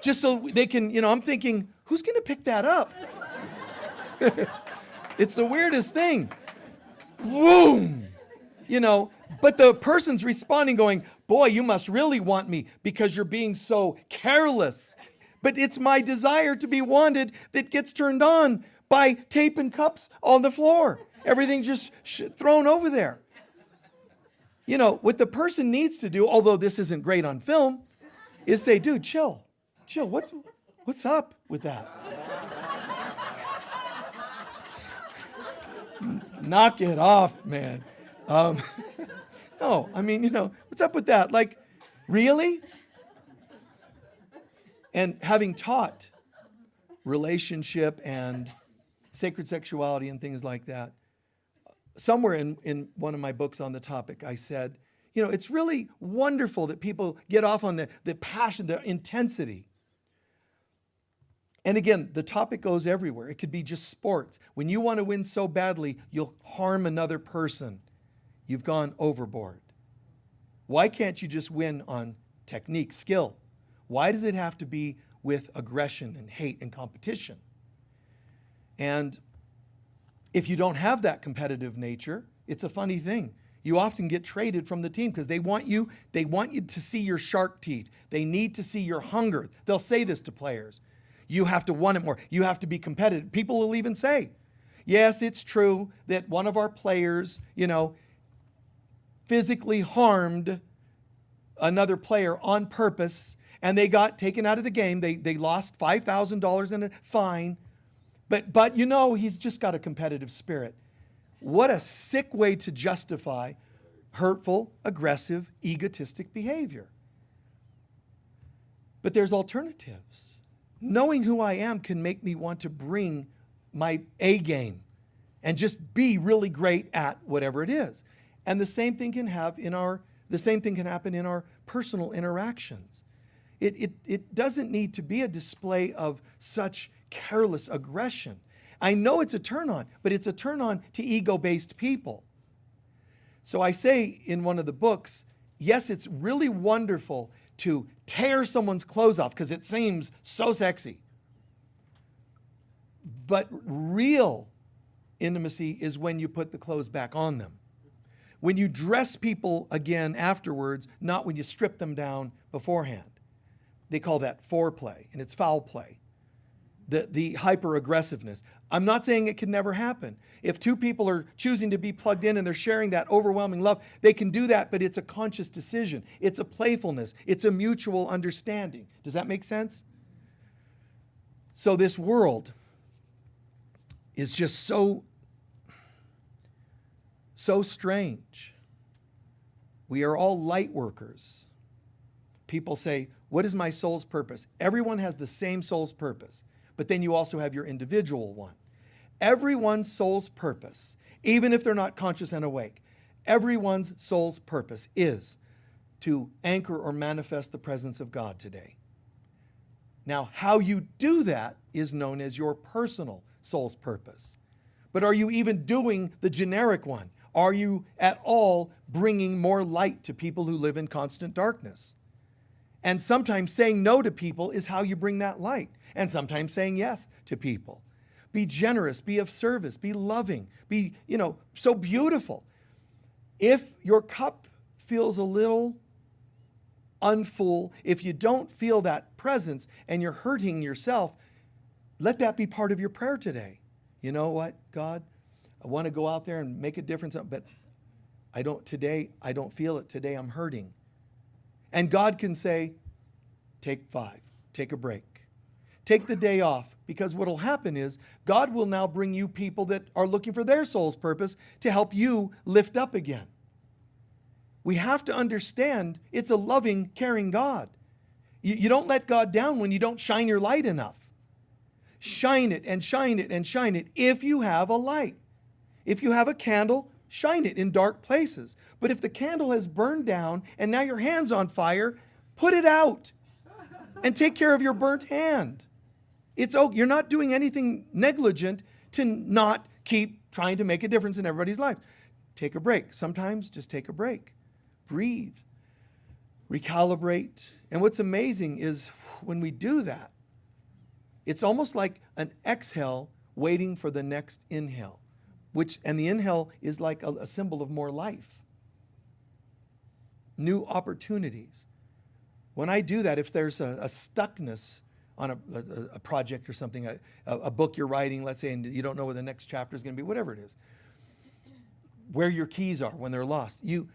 just so they can, I'm thinking, who's going to pick that up? It's the weirdest thing. Boom! But the person's responding going, boy, you must really want me because you're being so careless. But it's my desire to be wanted that gets turned on by tape and cups on the floor. Everything just thrown over there. You know, what the person needs to do, although this isn't great on film, is say, dude, chill. What's up with that? Knock it off, man. No, I mean, what's up with that? Like, really? And having taught relationship and sacred sexuality and things like that, somewhere in one of my books on the topic, I said, it's really wonderful that people get off on the passion, the intensity. And again, the topic goes everywhere. It could be just sports. When you want to win so badly, you'll harm another person. You've gone overboard. Why can't you just win on technique, skill? Why does it have to be with aggression and hate and competition? And if you don't have that competitive nature, it's a funny thing. You often get traded from the team because they want you to see your shark teeth. They need to see your hunger. They'll say this to players. You have to want it more. You have to be competitive. People will even say, yes, it's true that one of our players, physically harmed another player on purpose, and they got taken out of the game. They lost $5,000 in a fine. But he's just got a competitive spirit. What a sick way to justify hurtful, aggressive, egotistic behavior. But there's alternatives. Knowing who I am can make me want to bring my A game and just be really great at whatever it is. And the same thing can happen in our personal interactions. It doesn't need to be a display of such careless aggression. I know it's a turn on, but it's a turn on to ego-based people. So I say in one of the books, yes, it's really wonderful to tear someone's clothes off because it seems so sexy. But real intimacy is when you put the clothes back on them. When you dress people again afterwards, not when you strip them down beforehand. They call that foreplay, and it's foul play. The hyper-aggressiveness. I'm not saying it can never happen. If two people are choosing to be plugged in and they're sharing that overwhelming love, they can do that, but it's a conscious decision. It's a playfulness. It's a mutual understanding. Does that make sense? So this world is just so strange. We are all light workers. People say, what is my soul's purpose? Everyone has the same soul's purpose. But then you also have your individual one. Everyone's soul's purpose, even if they're not conscious and awake, everyone's soul's purpose is to anchor or manifest the presence of God today. Now, how you do that is known as your personal soul's purpose. But are you even doing the generic one? Are you at all bringing more light to people who live in constant darkness? And sometimes saying no to people is how you bring that light. And sometimes saying yes to people. Be generous, be of service, be loving, be, so beautiful. If your cup feels a little unfull, if you don't feel that presence and you're hurting yourself, let that be part of your prayer today. You know what, God, I want to go out there and make a difference, but I don't feel it. Today I'm hurting. And God can say, take 5, take a break. Take the day off, because what will happen is God will now bring you people that are looking for their soul's purpose to help you lift up again. We have to understand it's a loving, caring God. You don't let God down when you don't shine your light enough. Shine it and shine it and shine it if you have a light. If you have a candle, shine it in dark places. But if the candle has burned down and now your hand's on fire, put it out and take care of your burnt hand. It's okay. You're not doing anything negligent to not keep trying to make a difference in everybody's life. Take a break. Sometimes just take a break. Breathe. Recalibrate. And what's amazing is when we do that, it's almost like an exhale waiting for the next inhale, and the inhale is like a symbol of more life. New opportunities. When I do that, if there's a stuckness on a project or something, a book you're writing, let's say, and you don't know where the next chapter is going to be, whatever it is, where your keys are when they're lost. You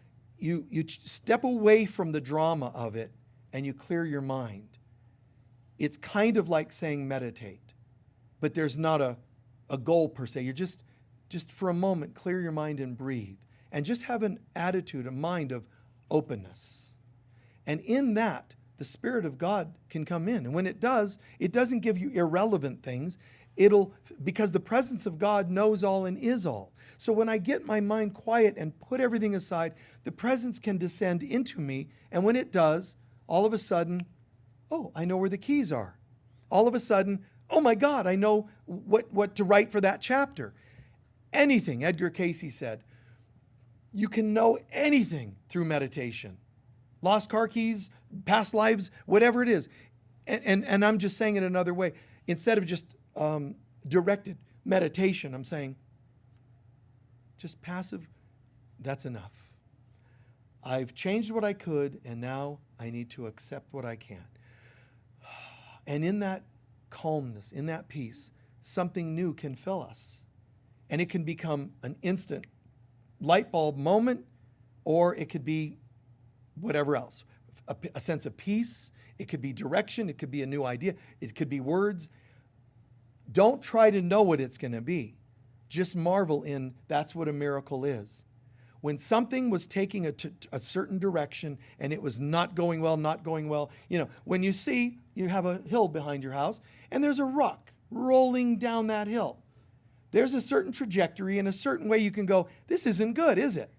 step away from the drama of it and you clear your mind. It's kind of like saying meditate, but there's not a goal per se. You're just for a moment, clear your mind and breathe. And just have an attitude, a mind of openness. And in that, the Spirit of God can come in. And when it does, it doesn't give you irrelevant things. Because the presence of God knows all and is all. So when I get my mind quiet and put everything aside, the presence can descend into me. And when it does, all of a sudden, oh, I know where the keys are. All of a sudden, oh my God, I know what to write for that chapter. Anything, Edgar Casey said, you can know anything through meditation. Lost car keys, past lives, whatever it is. And I'm just saying it another way. Instead of just directed meditation, I'm saying just passive, that's enough. I've changed what I could, and now I need to accept what I can. And in that calmness, in that peace, something new can fill us. And it can become an instant light bulb moment, or it could be whatever else. A sense of peace, it could be direction, it could be a new idea, it could be words. Don't try to know what it's going to be. Just marvel in that's what a miracle is. When something was taking a certain direction and it was not going well, when you have a hill behind your house and there's a rock rolling down that hill. There's a certain trajectory and a certain way you can go, this isn't good, is it?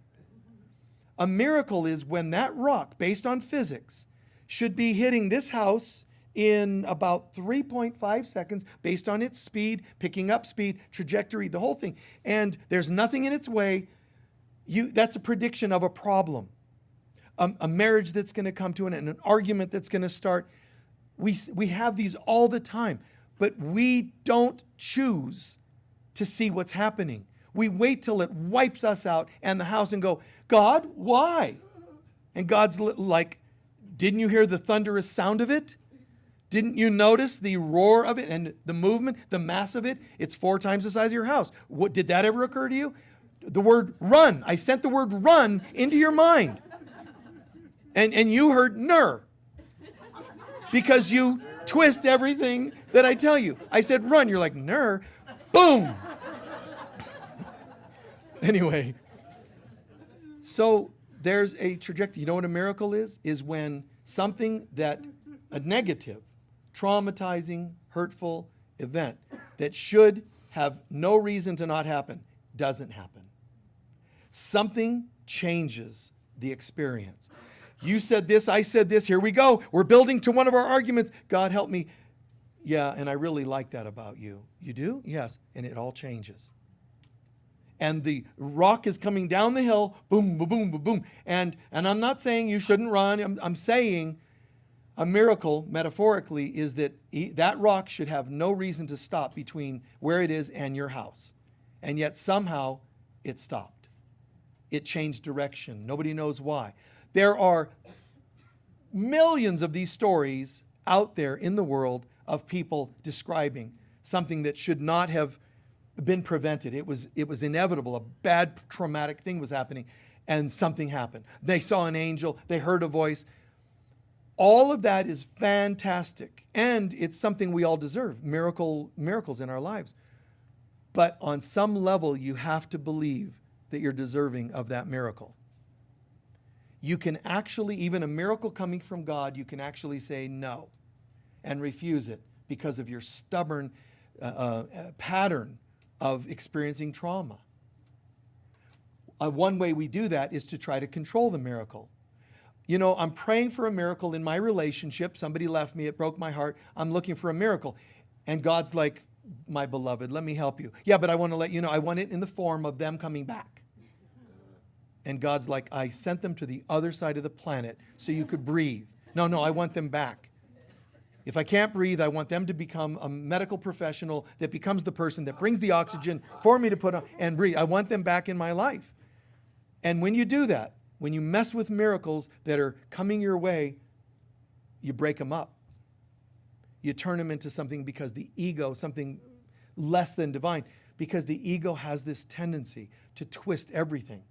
A miracle is when that rock, based on physics, should be hitting this house in about 3.5 seconds based on its speed, picking up speed, trajectory, the whole thing. And there's nothing in its way. That's a prediction of a problem. A marriage that's going to come to an end, an argument that's going to start. We have these all the time, but we don't choose to see what's happening. We wait till it wipes us out and the house and go, God, why? And God's like, didn't you hear the thunderous sound of it? Didn't you notice the roar of it and the movement, the mass of it? It's 4 times the size of your house. What, did that ever occur to you? The word run. I sent the word run into your mind. And you heard ner. Because you twist everything that I tell you. I said run. You're like, ner. Boom. Anyway. So there's a trajectory. You know what a miracle is? Is when something a negative, traumatizing, hurtful event that should have no reason to not happen, doesn't happen. Something changes the experience. You said this, I said this, here we go. We're building to one of our arguments. God help me. Yeah, and I really like that about you. You do? Yes. And it all changes. And the rock is coming down the hill, boom, boom, boom, boom, boom. And I'm not saying you shouldn't run. I'm saying a miracle, metaphorically, is that that rock should have no reason to stop between where it is and your house. And yet somehow it stopped. It changed direction. Nobody knows why. There are millions of these stories out there in the world of people describing something that should not have been prevented. It was inevitable. A bad traumatic thing was happening and something happened. They saw an angel. They heard a voice. All of that is fantastic. And it's something we all deserve, miracles in our lives. But on some level, you have to believe that you're deserving of that miracle. You can actually, even a miracle coming from God, you can actually say no and refuse it because of your stubborn pattern of experiencing trauma. One way we do that is to try to control the miracle. You know, I'm praying for a miracle in my relationship. Somebody left me. It broke my heart. I'm looking for a miracle. And God's like, my beloved, let me help you. Yeah, but I want to let you know, I want it in the form of them coming back. And God's like, I sent them to the other side of the planet so you could breathe. No, I want them back. If I can't breathe, I want them to become a medical professional that becomes the person that brings the oxygen for me to put on and breathe. I want them back in my life. And when you do that, when you mess with miracles that are coming your way, you break them up. You turn them into something because the ego, something less than divine, because the ego has this tendency to twist everything,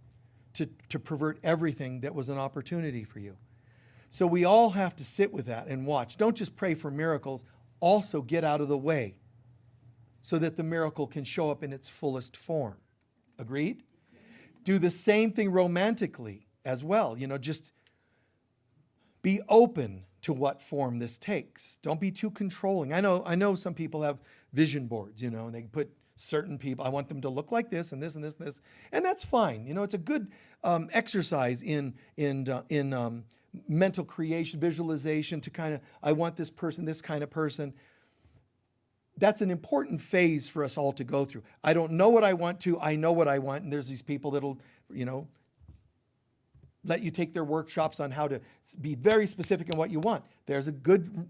to pervert everything that was an opportunity for you. So we all have to sit with that and watch. Don't just pray for miracles, also get out of the way so that the miracle can show up in its fullest form. Agreed? Do the same thing romantically as well. Just be open to what form this takes. Don't be too controlling. I know some people have vision boards, and they put certain people, I want them to look like this and this and this and this. And that's fine. It's a good exercise in mental creation, visualization to kind of, I want this person, this kind of person. That's an important phase for us all to go through. I don't know what I want to, I know what I want. And there's these people that'll, let you take their workshops on how to be very specific in what you want. There's a good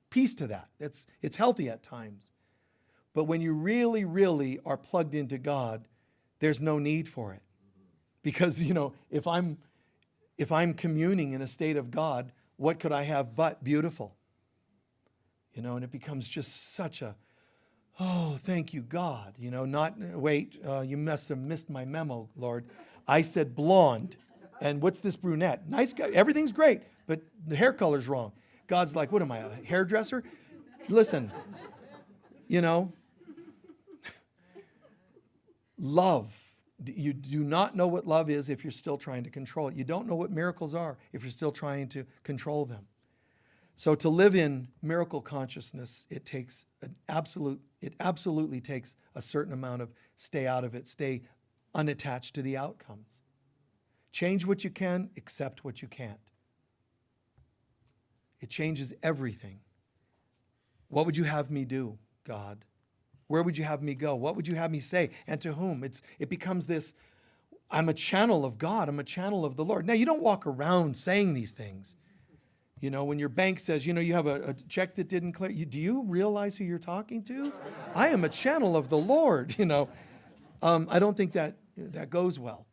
piece to that. It's healthy at times. But when you really, really are plugged into God, there's no need for it. Because, if I'm communing in a state of God, what could I have but beautiful? And it becomes just such a, oh, thank you, God. Not, wait, you must have missed my memo, Lord. I said blonde. And what's this brunette? Nice guy. Everything's great, but the hair color's wrong. God's like, what am I, a hairdresser? Listen, love. You do not know what love is if you're still trying to control it. You don't know what miracles are if you're still trying to control them. So to live in miracle consciousness, it absolutely takes a certain amount of stay out of it, stay unattached to the outcomes. Change what you can, accept what you can't. It changes everything. What would you have me do, God? Where would you have me go? What would you have me say? And to whom? It becomes this, I'm a channel of God. I'm a channel of the Lord. Now, you don't walk around saying these things. When your bank says, you have a check that didn't clear, do you realize who you're talking to? I am a channel of the Lord, I don't think that goes well.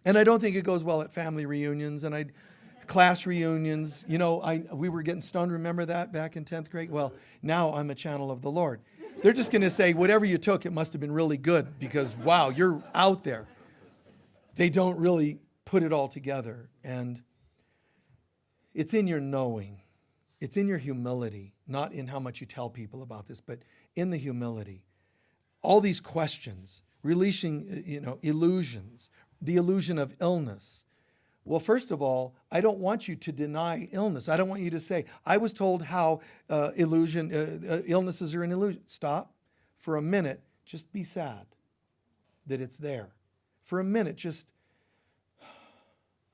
And I don't think it goes well at family reunions and class reunions. We were getting stoned, remember that back in 10th grade? Well, now I'm a channel of the Lord. They're just going to say, whatever you took, it must have been really good because, wow, you're out there. They don't really put it all together. And it's in your knowing. It's in your humility, not in how much you tell people about this, but in the humility. All these questions, releasing, illusions, the illusion of illness. Well, first of all, I don't want you to deny illness. I don't want you to say, I was told how illnesses are an illusion. Stop. For a minute, just be sad that it's there. For a minute,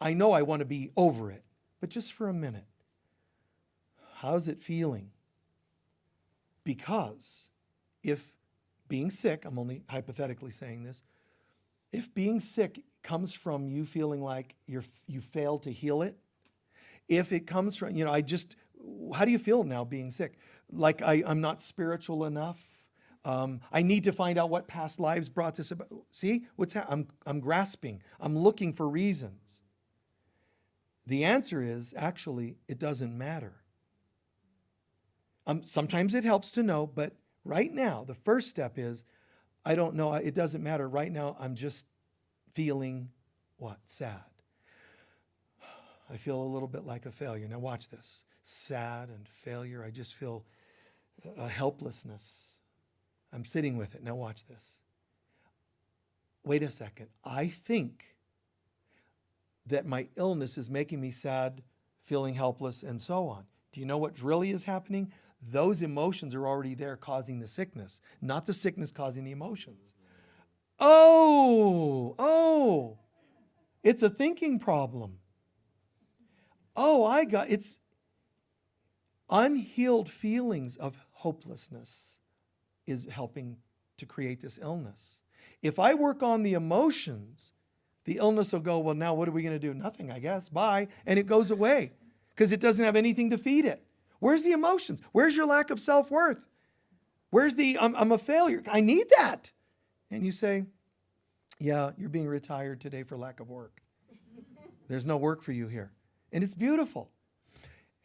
I know I want to be over it, but just for a minute. How's it feeling? Because if being sick, I'm only hypothetically saying this, if being sick comes from you feeling like you failed to heal it, if it comes from, how do you feel now being sick? Like I'm not spiritual enough. I need to find out what past lives brought this about. See, I'm grasping. I'm looking for reasons. The answer is actually, it doesn't matter. Sometimes it helps to know, but right now, the first step is, I don't know, it doesn't matter. Right now, I'm just feeling what? Sad. I feel a little bit like a failure. Now watch this. Sad and failure. I just feel a helplessness. I'm sitting with it. Now watch this. Wait a second. I think that my illness is making me sad, feeling helpless, and so on. Do you know what really is happening? Those emotions are already there causing the sickness, not the sickness causing the emotions. Oh, it's a thinking problem. It's unhealed feelings of hopelessness is helping to create this illness. If I work on the emotions, the illness will go, well, now what are we going to do? Nothing, I guess. Bye. And it goes away because it doesn't have anything to feed it. Where's the emotions? Where's your lack of self-worth? Where's the, I'm a failure. I need that. And you say, yeah, you're being retired today for lack of work. There's no work for you here. And it's beautiful.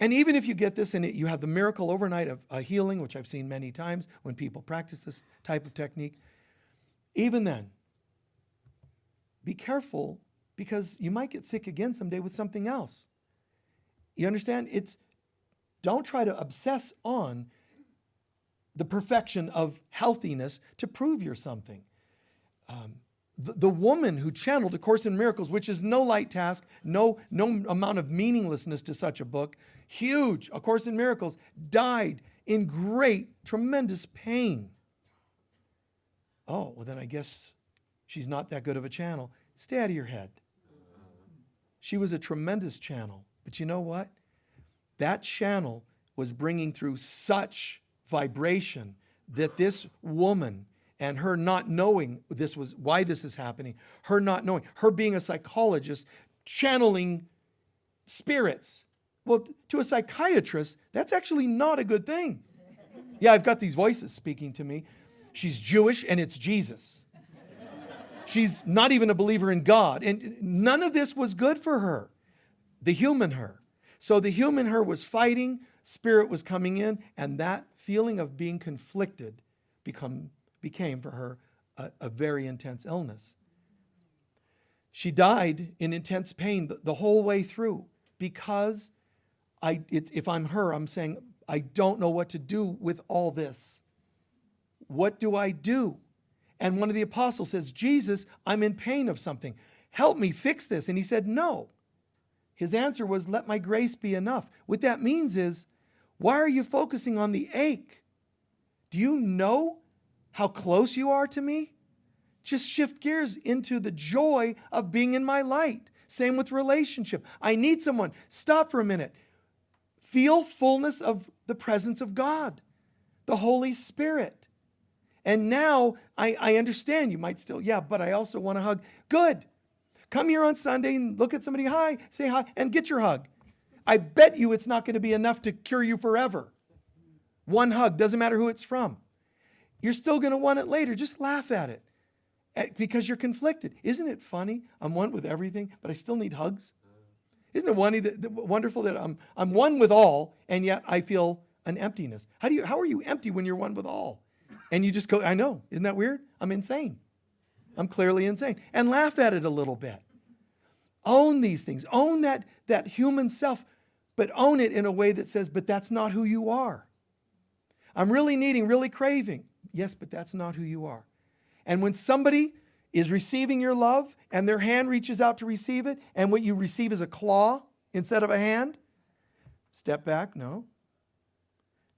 And even if you get this and you have the miracle overnight of a healing, which I've seen many times when people practice this type of technique, even then, be careful because you might get sick again someday with something else. You understand? Don't try to obsess on the perfection of healthiness to prove you're something. The woman who channeled A Course in Miracles, which is no light task, no amount of meaninglessness to such a book, huge, A Course in Miracles, died in great, tremendous pain. Oh, well then I guess she's not that good of a channel. Stay out of your head. She was a tremendous channel. But you know what? That channel was bringing through such vibration that this woman and her not knowing why this is happening, her not knowing, her being a psychologist, channeling spirits. Well, to a psychiatrist, that's actually not a good thing. Yeah, I've got these voices speaking to me. She's Jewish and it's Jesus. She's not even a believer in God. And none of this was good for her, the human her. So the human her was fighting, spirit was coming in, and that feeling of being conflicted became for her a very intense illness. She died in intense pain the whole way through because if I'm her, I'm saying, I don't know what to do with all this. What do I do? And one of the apostles says, Jesus, I'm in pain of something. Help me fix this. And he said, no. His answer was, let my grace be enough. What that means is, why are you focusing on the ache? Do you know how close you are to me? Just shift gears into the joy of being in my light. Same with relationship. I need someone. Stop for a minute. Feel fullness of the presence of God, the Holy Spirit. And now I understand you might still, yeah, but I also want a hug. Good. Come here on Sunday and look at somebody, hi, say hi, and get your hug. I bet you it's not going to be enough to cure you forever. One hug, doesn't matter who it's from. You're still going to want it later. Just laugh at it because you're conflicted. Isn't it funny? I'm one with everything, but I still need hugs. Isn't it wonderful that I'm one with all, and yet I feel an emptiness? How are you empty when you're one with all? And you just go, I know, isn't that weird? I'm insane. I'm clearly insane. And laugh at it a little bit. Own these things. Own that human self, but own it in a way that says, but that's not who you are. I'm really needing, really craving. Yes, but that's not who you are. And when somebody is receiving your love and their hand reaches out to receive it, and what you receive is a claw instead of a hand, step back, no.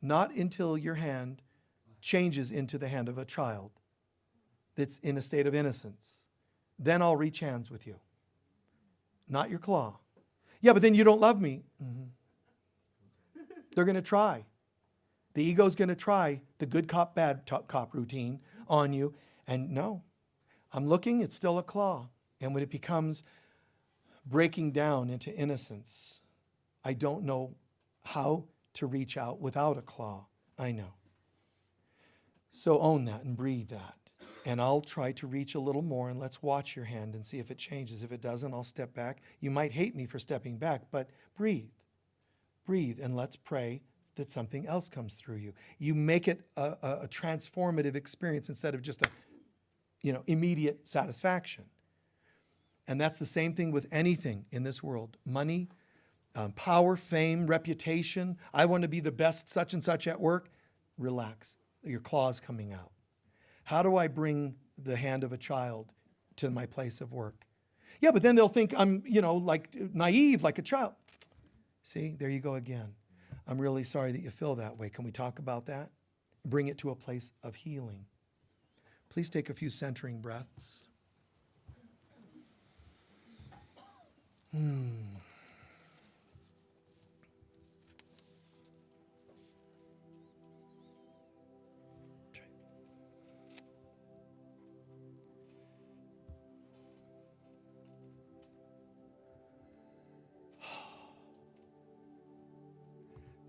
Not until your hand changes into the hand of a child that's in a state of innocence. Then I'll reach hands with you. Not your claw. Yeah, but then you don't love me. Mm-hmm. They're going to try. The ego's going to try the good cop, bad cop routine on you. And no, I'm looking, it's still a claw. And when it becomes breaking down into innocence, I don't know how to reach out without a claw. I know. So own that and breathe that. And I'll try to reach a little more, and let's watch your hand and see if it changes. If it doesn't, I'll step back. You might hate me for stepping back, but breathe. Breathe, and let's pray that something else comes through you. You make it a transformative experience instead of just a immediate satisfaction. And that's the same thing with anything in this world. Money, power, fame, reputation. I want to be the best such and such at work. Relax. Your claw's coming out. How do I bring the hand of a child to my place of work? Yeah, but then they'll think I'm, like naive, like a child. See, there you go again. I'm really sorry that you feel that way. Can we talk about that? Bring it to a place of healing. Please take a few centering breaths.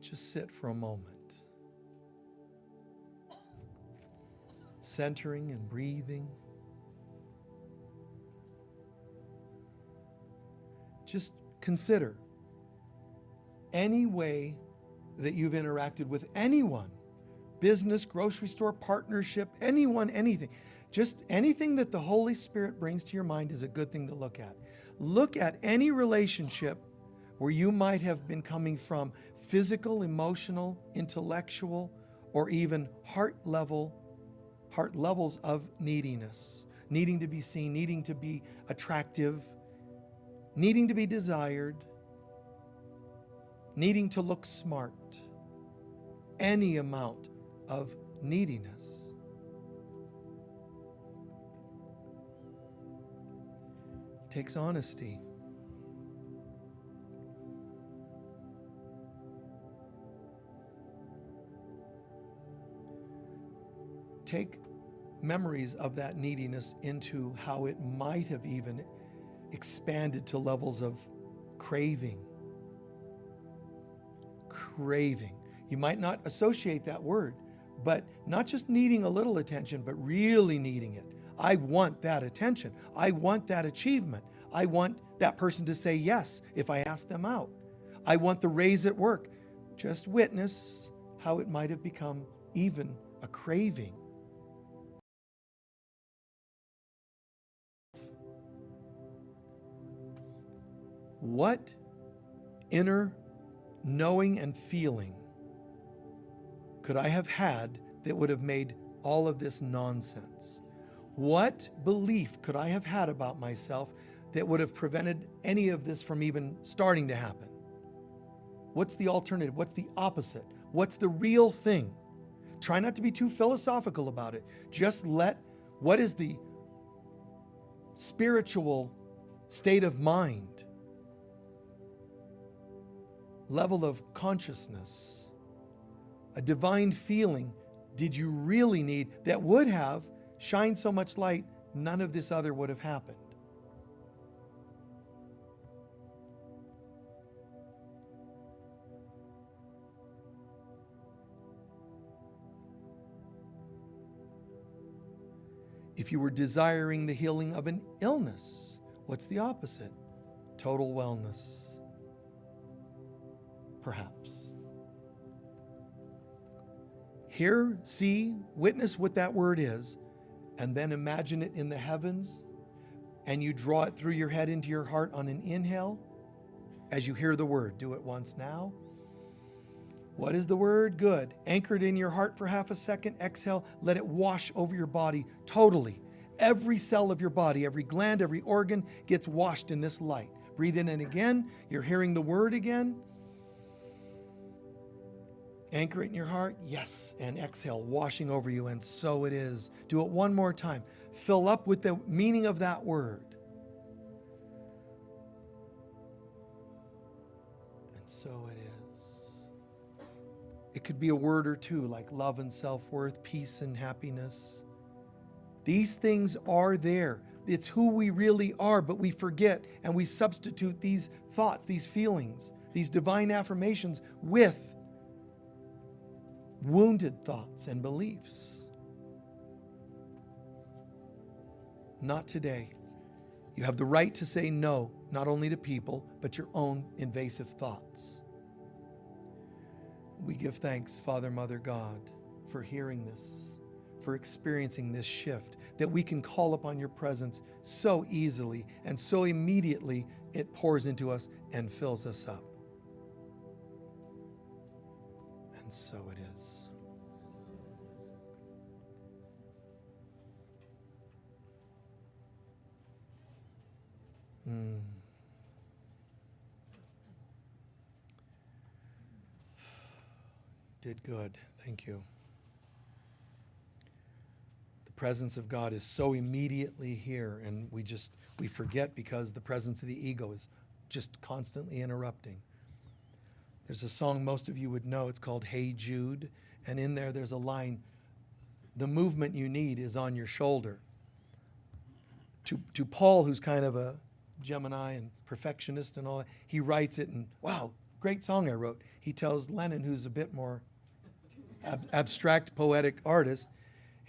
Just sit for a moment. Centering and breathing. Just consider, any way that you've interacted with anyone, business, grocery store, partnership, anyone, anything. Just anything that the Holy Spirit brings to your mind is a good thing to look at. Look at any relationship where you might have been coming from physical, emotional, intellectual, or even heart levels of neediness, needing to be seen, needing to be attractive, needing to be desired, needing to look smart, any amount of neediness. Takes honesty. Take memories of that neediness into how it might have even expanded to levels of craving. Craving. You might not associate that word, but not just needing a little attention, but really needing it. I want that attention. I want that achievement. I want that person to say yes if I ask them out. I want the raise at work. Just witness how it might have become even a craving. What inner knowing and feeling could I have had that would have made all of this nonsense? What belief could I have had about myself that would have prevented any of this from even starting to happen? What's the alternative? What's the opposite? What's the real thing? Try not to be too philosophical about it. Just what is the spiritual state of mind, level of consciousness, a divine feeling did you really need that would have shined so much light, none of this other would have happened? If you were desiring the healing of an illness, what's the opposite? Total wellness. Perhaps. Hear, see, witness what that word is, and then imagine it in the heavens, and you draw it through your head into your heart on an inhale as you hear the word. Do it once now. What is the word? Good. Anchor it in your heart for half a second. Exhale. Let it wash over your body totally. Every cell of your body, every gland, every organ gets washed in this light. Breathe in and again. You're hearing the word again. Anchor it in your heart. Yes. And exhale, washing over you. And so it is. Do it one more time. Fill up with the meaning of that word. And so it is. It could be a word or two like love and self-worth, peace and happiness. These things are there. It's who we really are, but we forget and we substitute these thoughts, these feelings, these divine affirmations with wounded thoughts and beliefs. Not today. You have the right to say no, not only to people, but your own invasive thoughts. We give thanks, Father, Mother, God, for hearing this, for experiencing this shift, that we can call upon your presence so easily and so immediately it pours into us and fills us up. And so it is. Did good. Thank you. The presence of God is so immediately here, and we forget because the presence of the ego is just constantly interrupting. There's a song most of you would know. It's called Hey Jude, and in there's a line, the movement you need is on your shoulder. To Paul, who's kind of a Gemini and perfectionist and all that, he writes it, and wow, great song I wrote. He tells Lennon, who's a bit more abstract, poetic artist,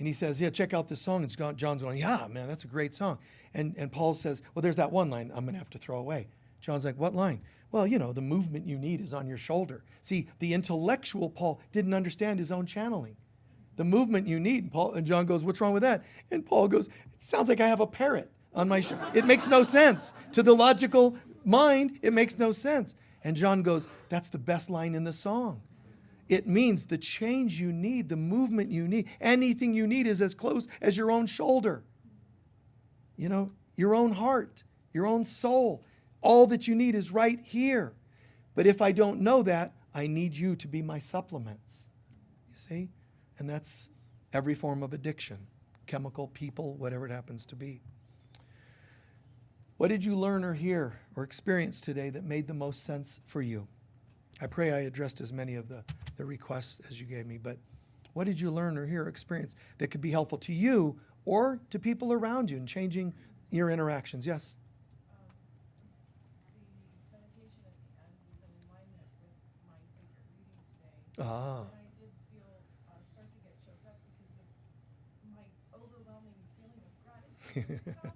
and he says, yeah, check out this song. And John's going, yeah, man, that's a great song. And Paul says, well, there's that one line I'm going to have to throw away. John's like, what line? Well, the movement you need is on your shoulder. See, the intellectual Paul didn't understand his own channeling. The movement you need. And John goes, what's wrong with that? And Paul goes, it sounds like I have a parrot on my shoulder. It makes no sense. To the logical mind, it makes no sense. And John goes, that's the best line in the song. It means the change you need, the movement you need, anything you need is as close as your own shoulder. Your own heart, your own soul. All that you need is right here. But if I don't know that, I need you to be my supplements. You see? And that's every form of addiction, chemical, people, whatever it happens to be. What did you learn or hear or experience today that made the most sense for you? I pray I addressed as many of the requests as you gave me, but what did you learn or hear or experience that could be helpful to you or to people around you in changing your interactions? Yes? The meditation at the end was in alignment with my sacred reading today. Ah, And I did feel start to get choked up because of my overwhelming feeling of gratitude. How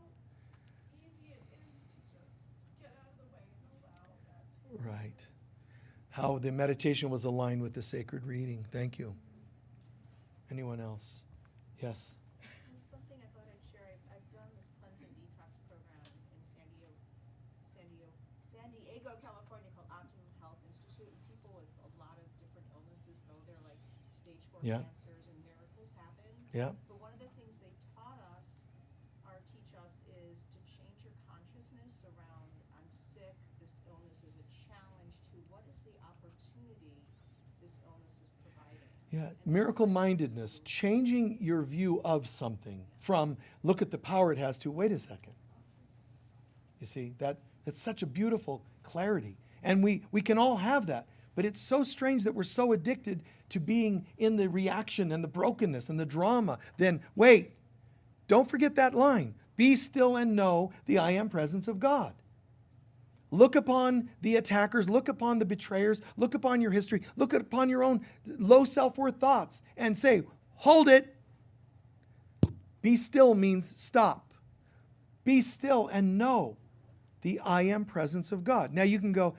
easy it is to just get out of the way and allow that to right. How the meditation was aligned with the sacred reading. Thank you. Anyone else? Yes? Something I thought I'd share, I've done this cleanse and detox program in San Diego, California, called Optimum Health Institute. And people with a lot of different illnesses go there, like stage 4 Yeah. cancers, and miracles happen. Yeah. But one of the things they taught us, or teach us, is to change your consciousness around, I'm sick, this illness is a challenge, to what is the opportunity this illness is providing. Yeah, miracle-mindedness, changing your view of something from look at the power it has to wait a second. You see, that's such a beautiful clarity. And we can all have that. But it's so strange that we're so addicted to being in the reaction and the brokenness and the drama. Then wait, don't forget that line. Be still and know the I am presence of God. Look upon the attackers, look upon the betrayers, look upon your history, look upon your own low self-worth thoughts and say, hold it. Be still means stop. Be still and know the I am presence of God. Now you can go,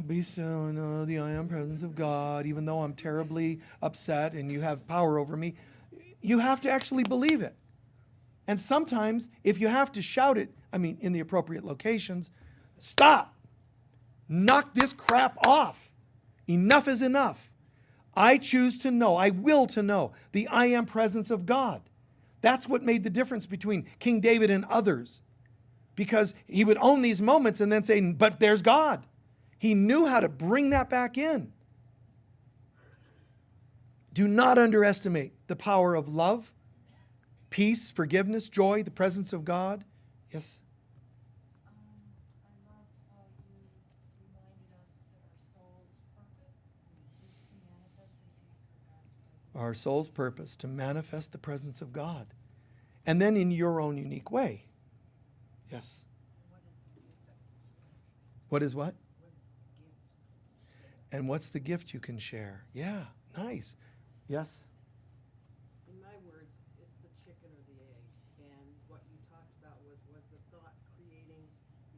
be still and know the I am presence of God, even though I'm terribly upset and you have power over me. You have to actually believe it. And sometimes if you have to shout it, in the appropriate locations, stop. Knock this crap off. Enough is enough. I choose to know, I will to know the I am presence of God. That's what made the difference between King David and others. Because he would own these moments and then say, but there's God. He knew how to bring that back in. Do not underestimate the power of love, peace, forgiveness, joy, the presence of God. Yes? I love how you reminded us that our soul's purpose is to manifest and anchor God's presence. Our soul's purpose, to manifest the presence of God. And then in your own unique way. Yes? What is the gift? What is what? What is the gift? And what's the gift you can share? Yeah, nice. Yes? In my words, it's the chicken or the egg. And what you talked about was the thought creating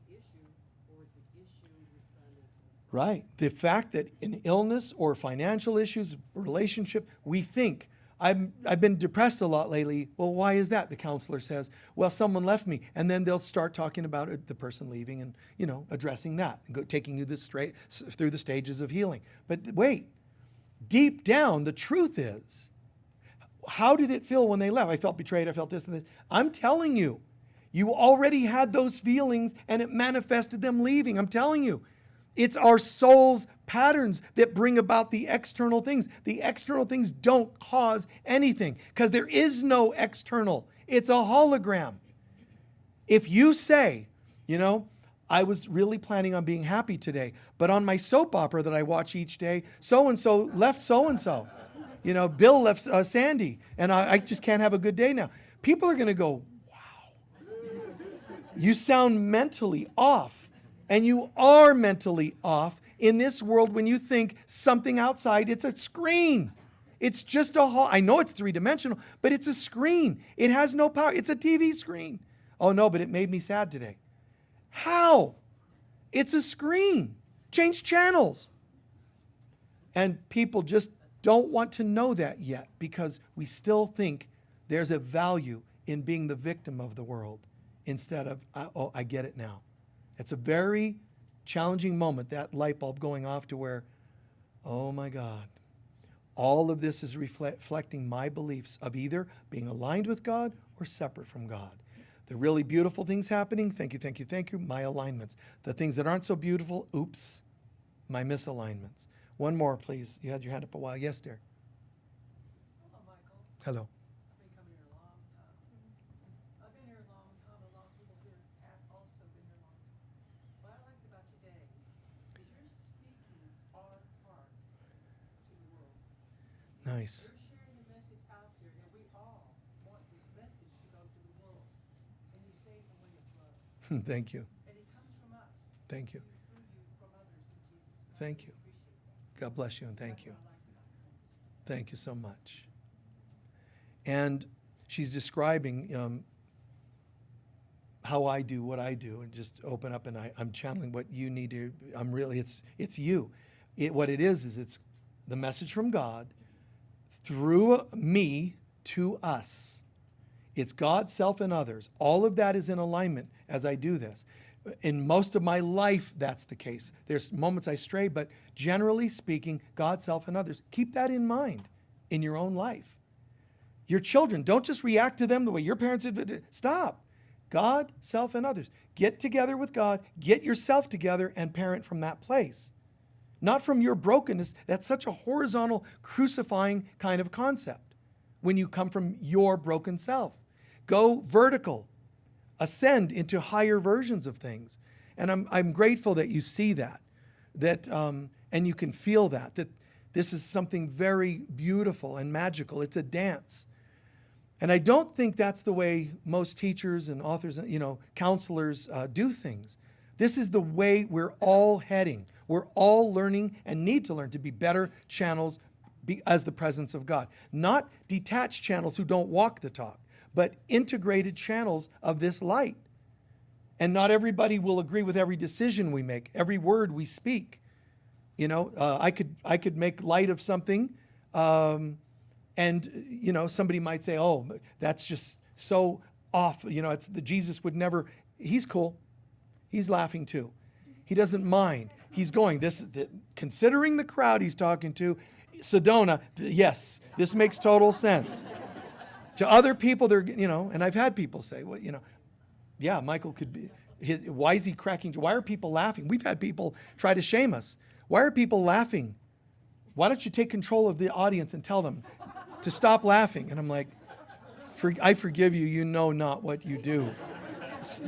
the issue, or was the issue responding to the thought? Right. The fact that in illness or financial issues, relationship, we think, I've been depressed a lot lately. Well, why is that? The counselor says, well, someone left me. And then they'll start talking about the person leaving and, addressing that, and taking you through the stages of healing. But wait, deep down, the truth is, how did it feel when they left? I felt betrayed. I felt this and this. I'm telling you, you already had those feelings and it manifested them leaving. I'm telling you. It's our soul's patterns that bring about the external things. The external things don't cause anything because there is no external. It's a hologram. If you say, I was really planning on being happy today, but on my soap opera that I watch each day, so-and-so left so-and-so. Bill left Sandy, and I just can't have a good day now. People are going to go, wow. You sound mentally off. And you are mentally off in this world when you think something outside, it's a screen. It's just I know it's three-dimensional, but it's a screen. It has no power. It's a TV screen. Oh no, but it made me sad today. How? It's a screen. Change channels. And people just don't want to know that yet because we still think there's a value in being the victim of the world instead of, oh, I get it now. It's a very challenging moment, that light bulb going off to where, oh my God, all of this is reflecting my beliefs of either being aligned with God or separate from God. The really beautiful things happening, thank you, thank you, thank you, my alignments. The things that aren't so beautiful, oops, my misalignments. One more, please. You had your hand up a while. Yes, dear. Hello, Michael. Hello. I've been coming here a long time. I've been here a long time. A lot of people here have also been here a long time. What I liked about today is you're speaking our heart to the world. Nice. You're sharing the message out there, and we all want this message to go to the world. And you say it in a way of love. Thank you. And it comes from us. Thank you. Through you, from others in Jesus. Thank you. God bless you and thank you. Thank you so much. And she's describing how I do what I do, and just open up, and I'm channeling what you need to. It's you. What it is it's the message from God through me to us. It's God, self, and others. All of that is in alignment as I do this. In most of my life, that's the case. There's moments I stray, but generally speaking, God, self, and others. Keep that in mind in your own life. Your children, don't just react to them the way your parents did. Stop. God, self, and others. Get together with God. Get yourself together and parent from that place. Not from your brokenness. That's such a horizontal, crucifying kind of concept when you come from your broken self. Go vertical. Ascend into higher versions of things. And I'm grateful that you see that and you can feel that this is something very beautiful and magical. It's a dance. And I don't think that's the way most teachers and authors, counselors do things. This is the way we're all heading. We're all learning and need to learn to be better channels as the presence of God. Not detached channels who don't walk the talk, but integrated channels of this light. And not everybody will agree with every decision we make, every word we speak. I could make light of something, and somebody might say, "Oh, that's just so off." It's the Jesus would never. He's cool. He's laughing too. He doesn't mind. He's going. Considering the crowd he's talking to, Sedona. Yes, this makes total sense. To other people, they're, and I've had people say, well, yeah, Michael could be, why is he cracking? Why are people laughing? We've had people try to shame us. Why are people laughing? Why don't you take control of the audience and tell them to stop laughing? And I'm like, I forgive you, you know not what you do.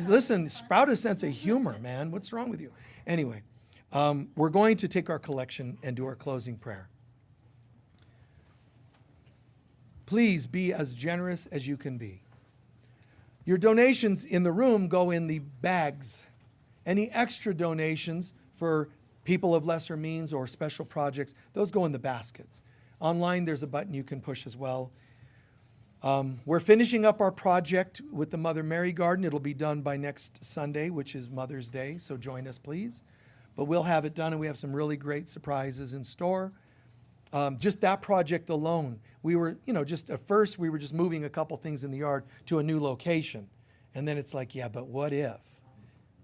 Listen, sprout a sense of humor, man. What's wrong with you? Anyway, we're going to take our collection and do our closing prayer. Please be as generous as you can be. Your donations in the room go in the bags. Any extra donations for people of lesser means or special projects, those go in the baskets. Online, there's a button you can push as well. We're finishing up our project with the Mother Mary Garden. It'll be done by next Sunday, which is Mother's Day, so join us, please. But we'll have it done, and we have some really great surprises in store. Just that project alone, we were, just at first we were just moving a couple things in the yard to a new location. And then it's like, yeah, but what if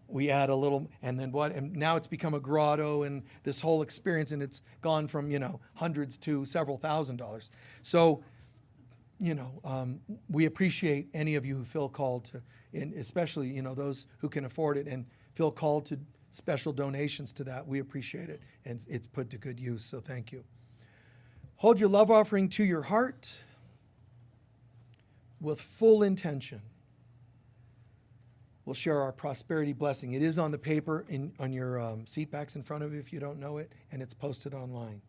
we add a little, and then what? And now it's become a grotto and this whole experience, and it's gone from, hundreds to several $1,000s. So, we appreciate any of you who feel called to, and especially, those who can afford it and feel called to special donations to that. We appreciate it, and it's put to good use, so thank you. Hold your love offering to your heart with full intention. We'll share our prosperity blessing. It is on the paper on your seat backs in front of you if you don't know it, and it's posted online.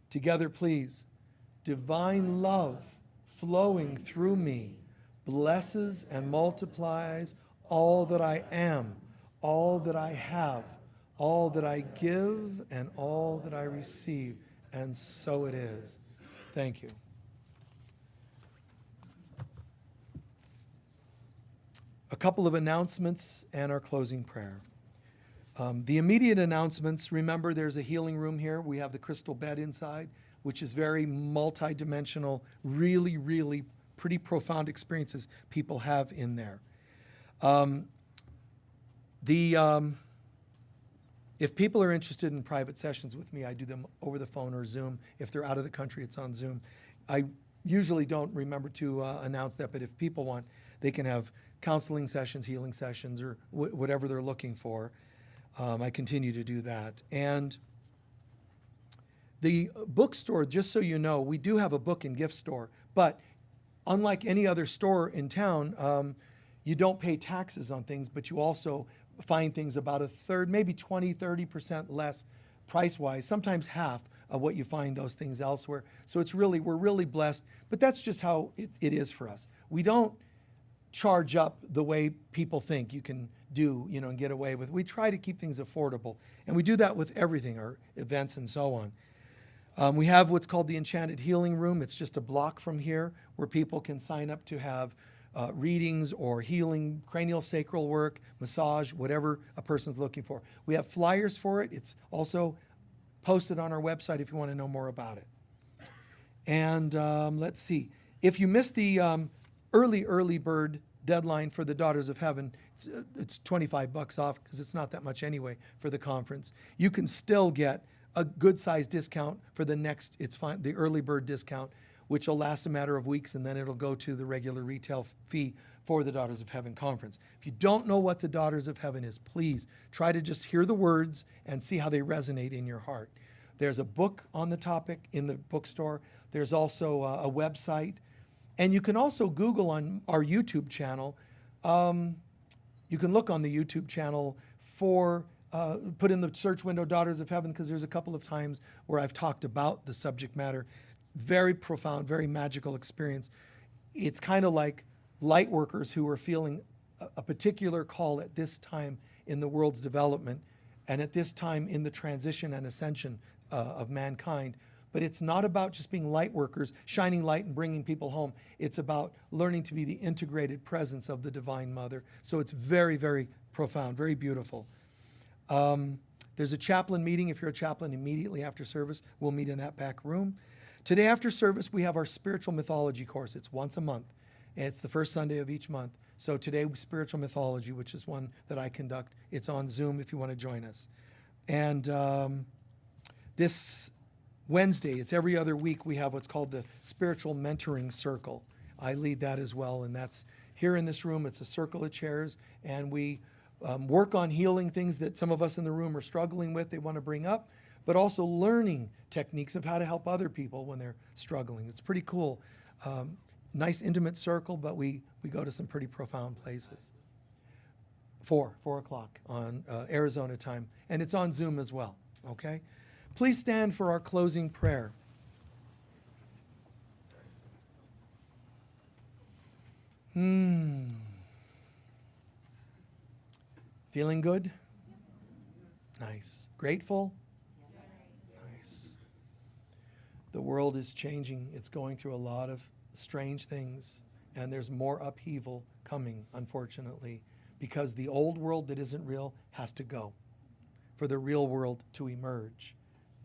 Together, please, divine love flowing through me blesses and multiplies all that I am, all that I have, all that I give, and all that I receive. And so it is. Thank you. A couple of announcements and our closing prayer. The immediate announcements, remember there's a healing room here. We have the crystal bed inside, which is very multidimensional, really, really pretty profound experiences people have in there. If people are interested in private sessions with me, I do them over the phone or Zoom. If they're out of the country, it's on Zoom. I usually don't remember to announce that, but if people want, they can have counseling sessions, healing sessions, or whatever they're looking for. I continue to do that. And the bookstore, just so you know, we do have a book and gift store, but unlike any other store in town, you don't pay taxes on things, but you also find things about a third, maybe 20, 30% less price-wise, sometimes half of what you find those things elsewhere. So it's really, we're really blessed, but that's just how it is for us. We don't charge up the way people think you can do, and get away with. We try to keep things affordable, and we do that with everything, our events and so on. We have what's called the Enchanted Healing Room. It's just a block from here where people can sign up to have readings or healing, cranial sacral work, massage, whatever a person's looking for. We have flyers for it. It's also posted on our website if you want to know more about it. And let's see. If you missed the early bird deadline for the Daughters of Heaven, it's $25 off because it's not that much anyway for the conference. You can still get a good size discount for the next, the early bird discount, which will last a matter of weeks, and then it'll go to the regular retail fee for the Daughters of Heaven conference. If you don't know what the Daughters of Heaven is, please try to just hear the words and see how they resonate in your heart. There's a book on the topic in the bookstore. There's also a website. And you can also Google on our YouTube channel. You can look on the YouTube channel for, put in the search window Daughters of Heaven, because there's a couple of times where I've talked about the subject matter. Very profound, very magical experience. It's kind of like light workers who are feeling a particular call at this time in the world's development and at this time in the transition and ascension of mankind. But it's not about just being light workers, shining light and bringing people home. It's about learning to be the integrated presence of the Divine Mother. So it's very, very profound, very beautiful. There's a chaplain meeting. If you're a chaplain, immediately after service, we'll meet in that back room. Today after service, we have our spiritual mythology course. It's once a month. And it's the first Sunday of each month. So today, spiritual mythology, which is one that I conduct. It's on Zoom if you want to join us. And this Wednesday, it's every other week, we have what's called the Spiritual Mentoring Circle. I lead that as well, and that's here in this room. It's a circle of chairs, and we work on healing things that some of us in the room are struggling with, they want to bring up, but also learning techniques of how to help other people when they're struggling. It's pretty cool. Nice intimate circle, but we go to some pretty profound places. 4 o'clock on Arizona time, and it's on Zoom as well, okay? Please stand for our closing prayer. Feeling good? Nice. Grateful? Nice. The world is changing. It's going through a lot of strange things, and there's more upheaval coming, unfortunately, because the old world that isn't real has to go for the real world to emerge.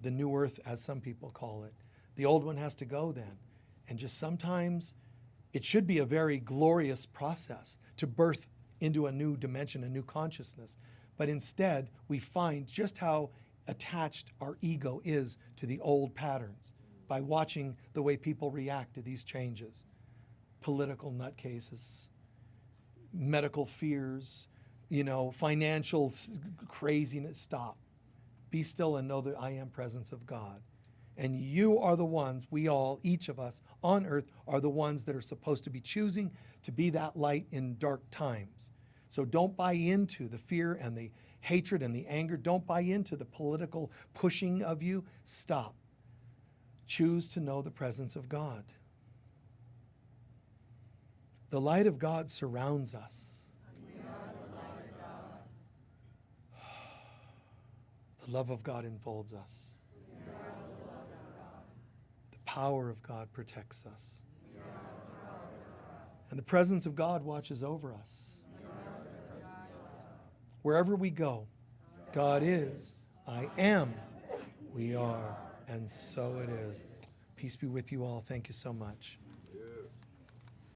The new earth, as some people call it. The old one has to go then. And just sometimes it should be a very glorious process to birth into a new dimension, a new consciousness. But instead, we find just how attached our ego is to the old patterns by watching the way people react to these changes. Political nutcases, medical fears, financial craziness. Stop. Be still and know the I am presence of God. And you are the ones, we all, each of us on earth, are the ones that are supposed to be choosing to be that light in dark times. So don't buy into the fear and the hatred and the anger. Don't buy into the political pushing of you. Stop. Choose to know the presence of God. The light of God surrounds us. The love of God enfolds us. The power of God protects us. And the presence of God watches over us. Wherever we go, God is, I am, we are, and so it is. Peace be with you all. Thank you so much.